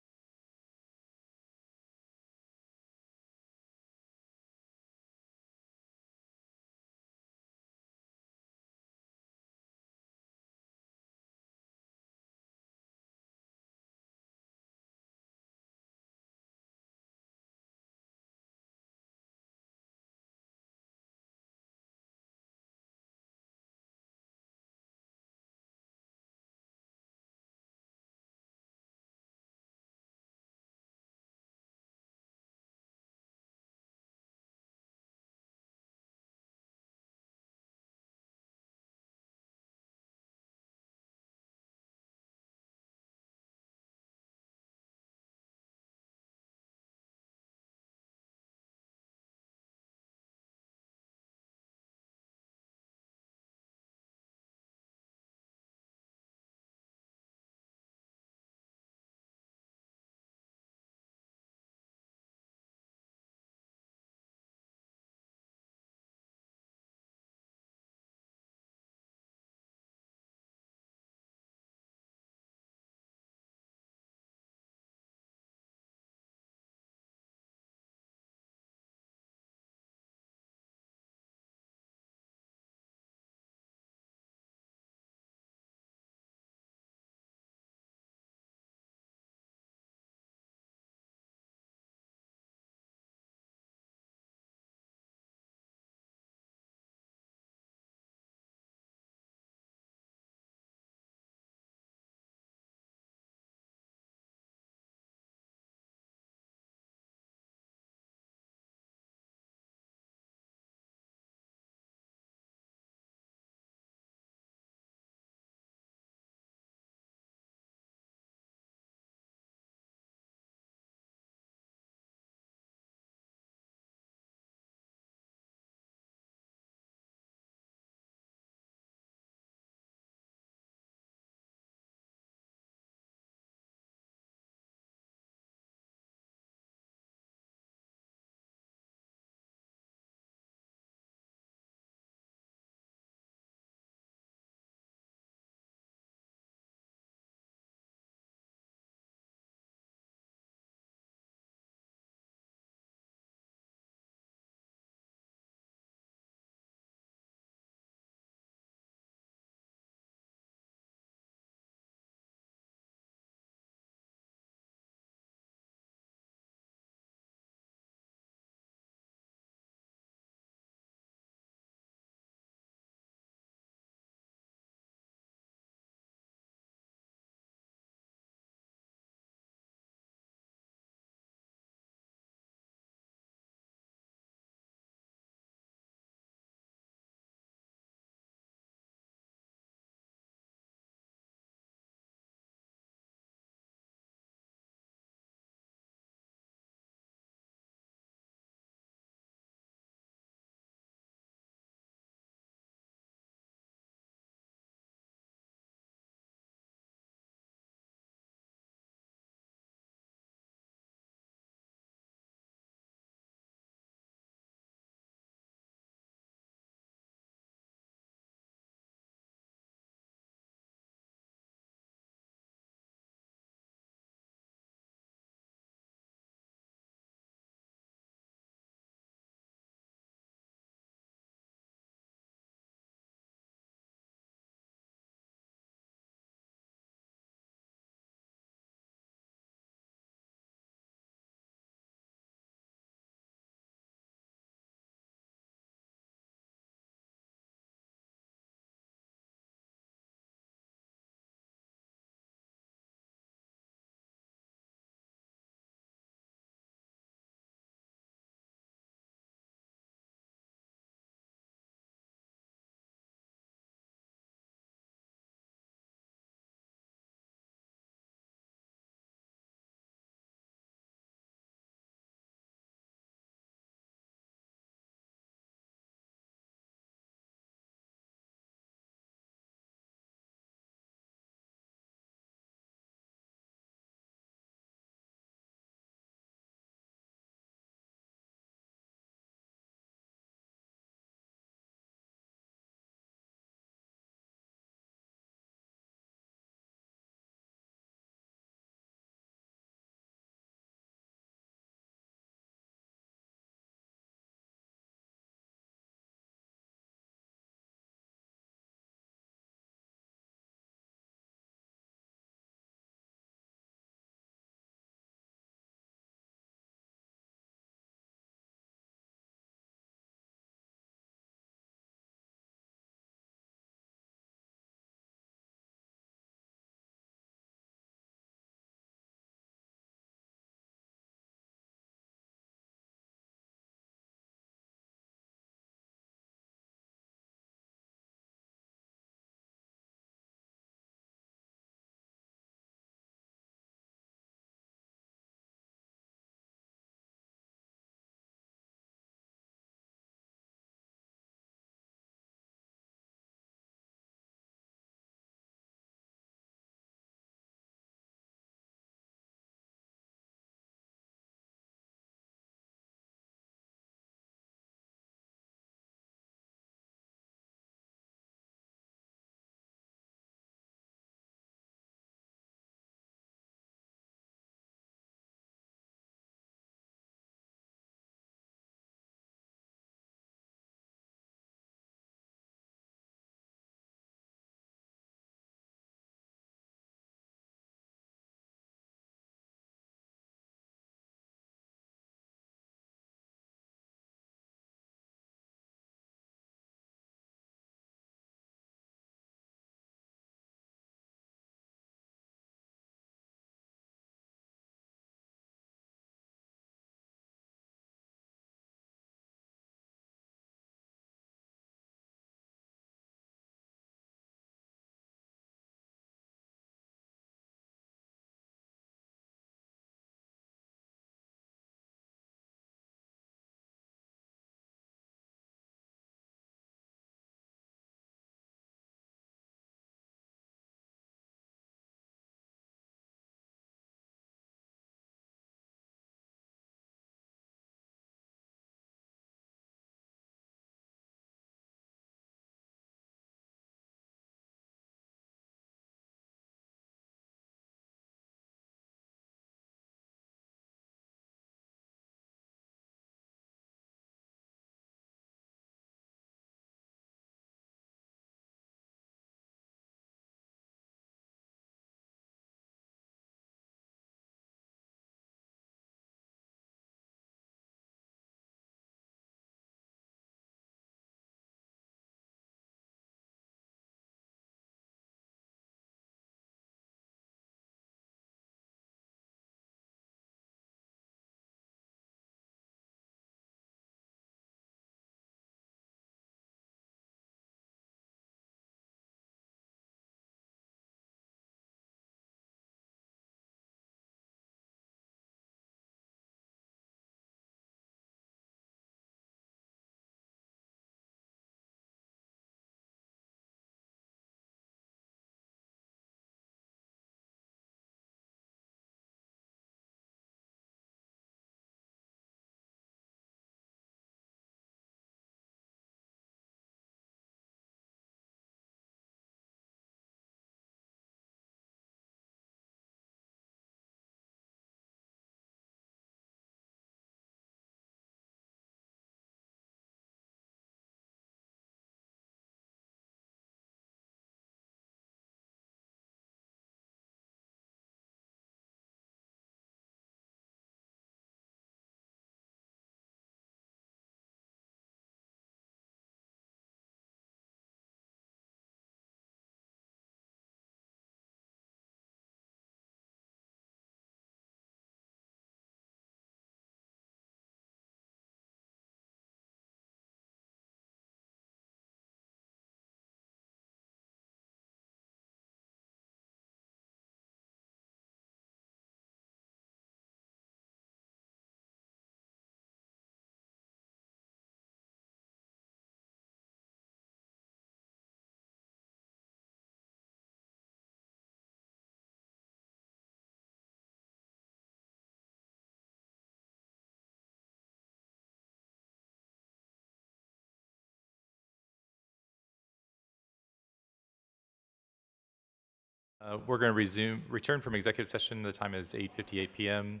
We're going to return from executive session. The time is 8:58 p.m.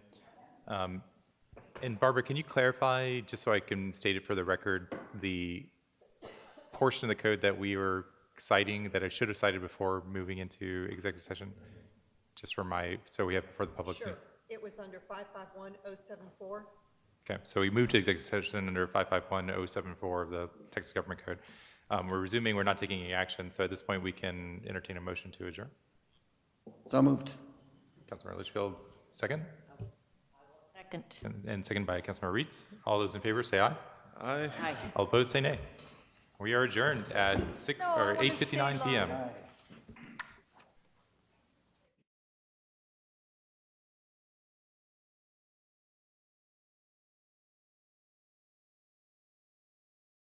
And Barbara, can you clarify, just so I can state it for the record, the portion of the code that we were citing that I should have cited before moving into executive session? Just for so we have for the public.
Sure. It was under 551074.
Okay, so we moved to executive session under 551074 of the Texas Government Code. We're resuming, we're not taking any action, so at this point we can entertain a motion to adjourn.
So moved.
Councilmember Litchfield, second?
Second.
And second by Councilmember Reitz. All those in favor say aye.
Aye.
All opposed say nay. We are adjourned at 8:59 p.m.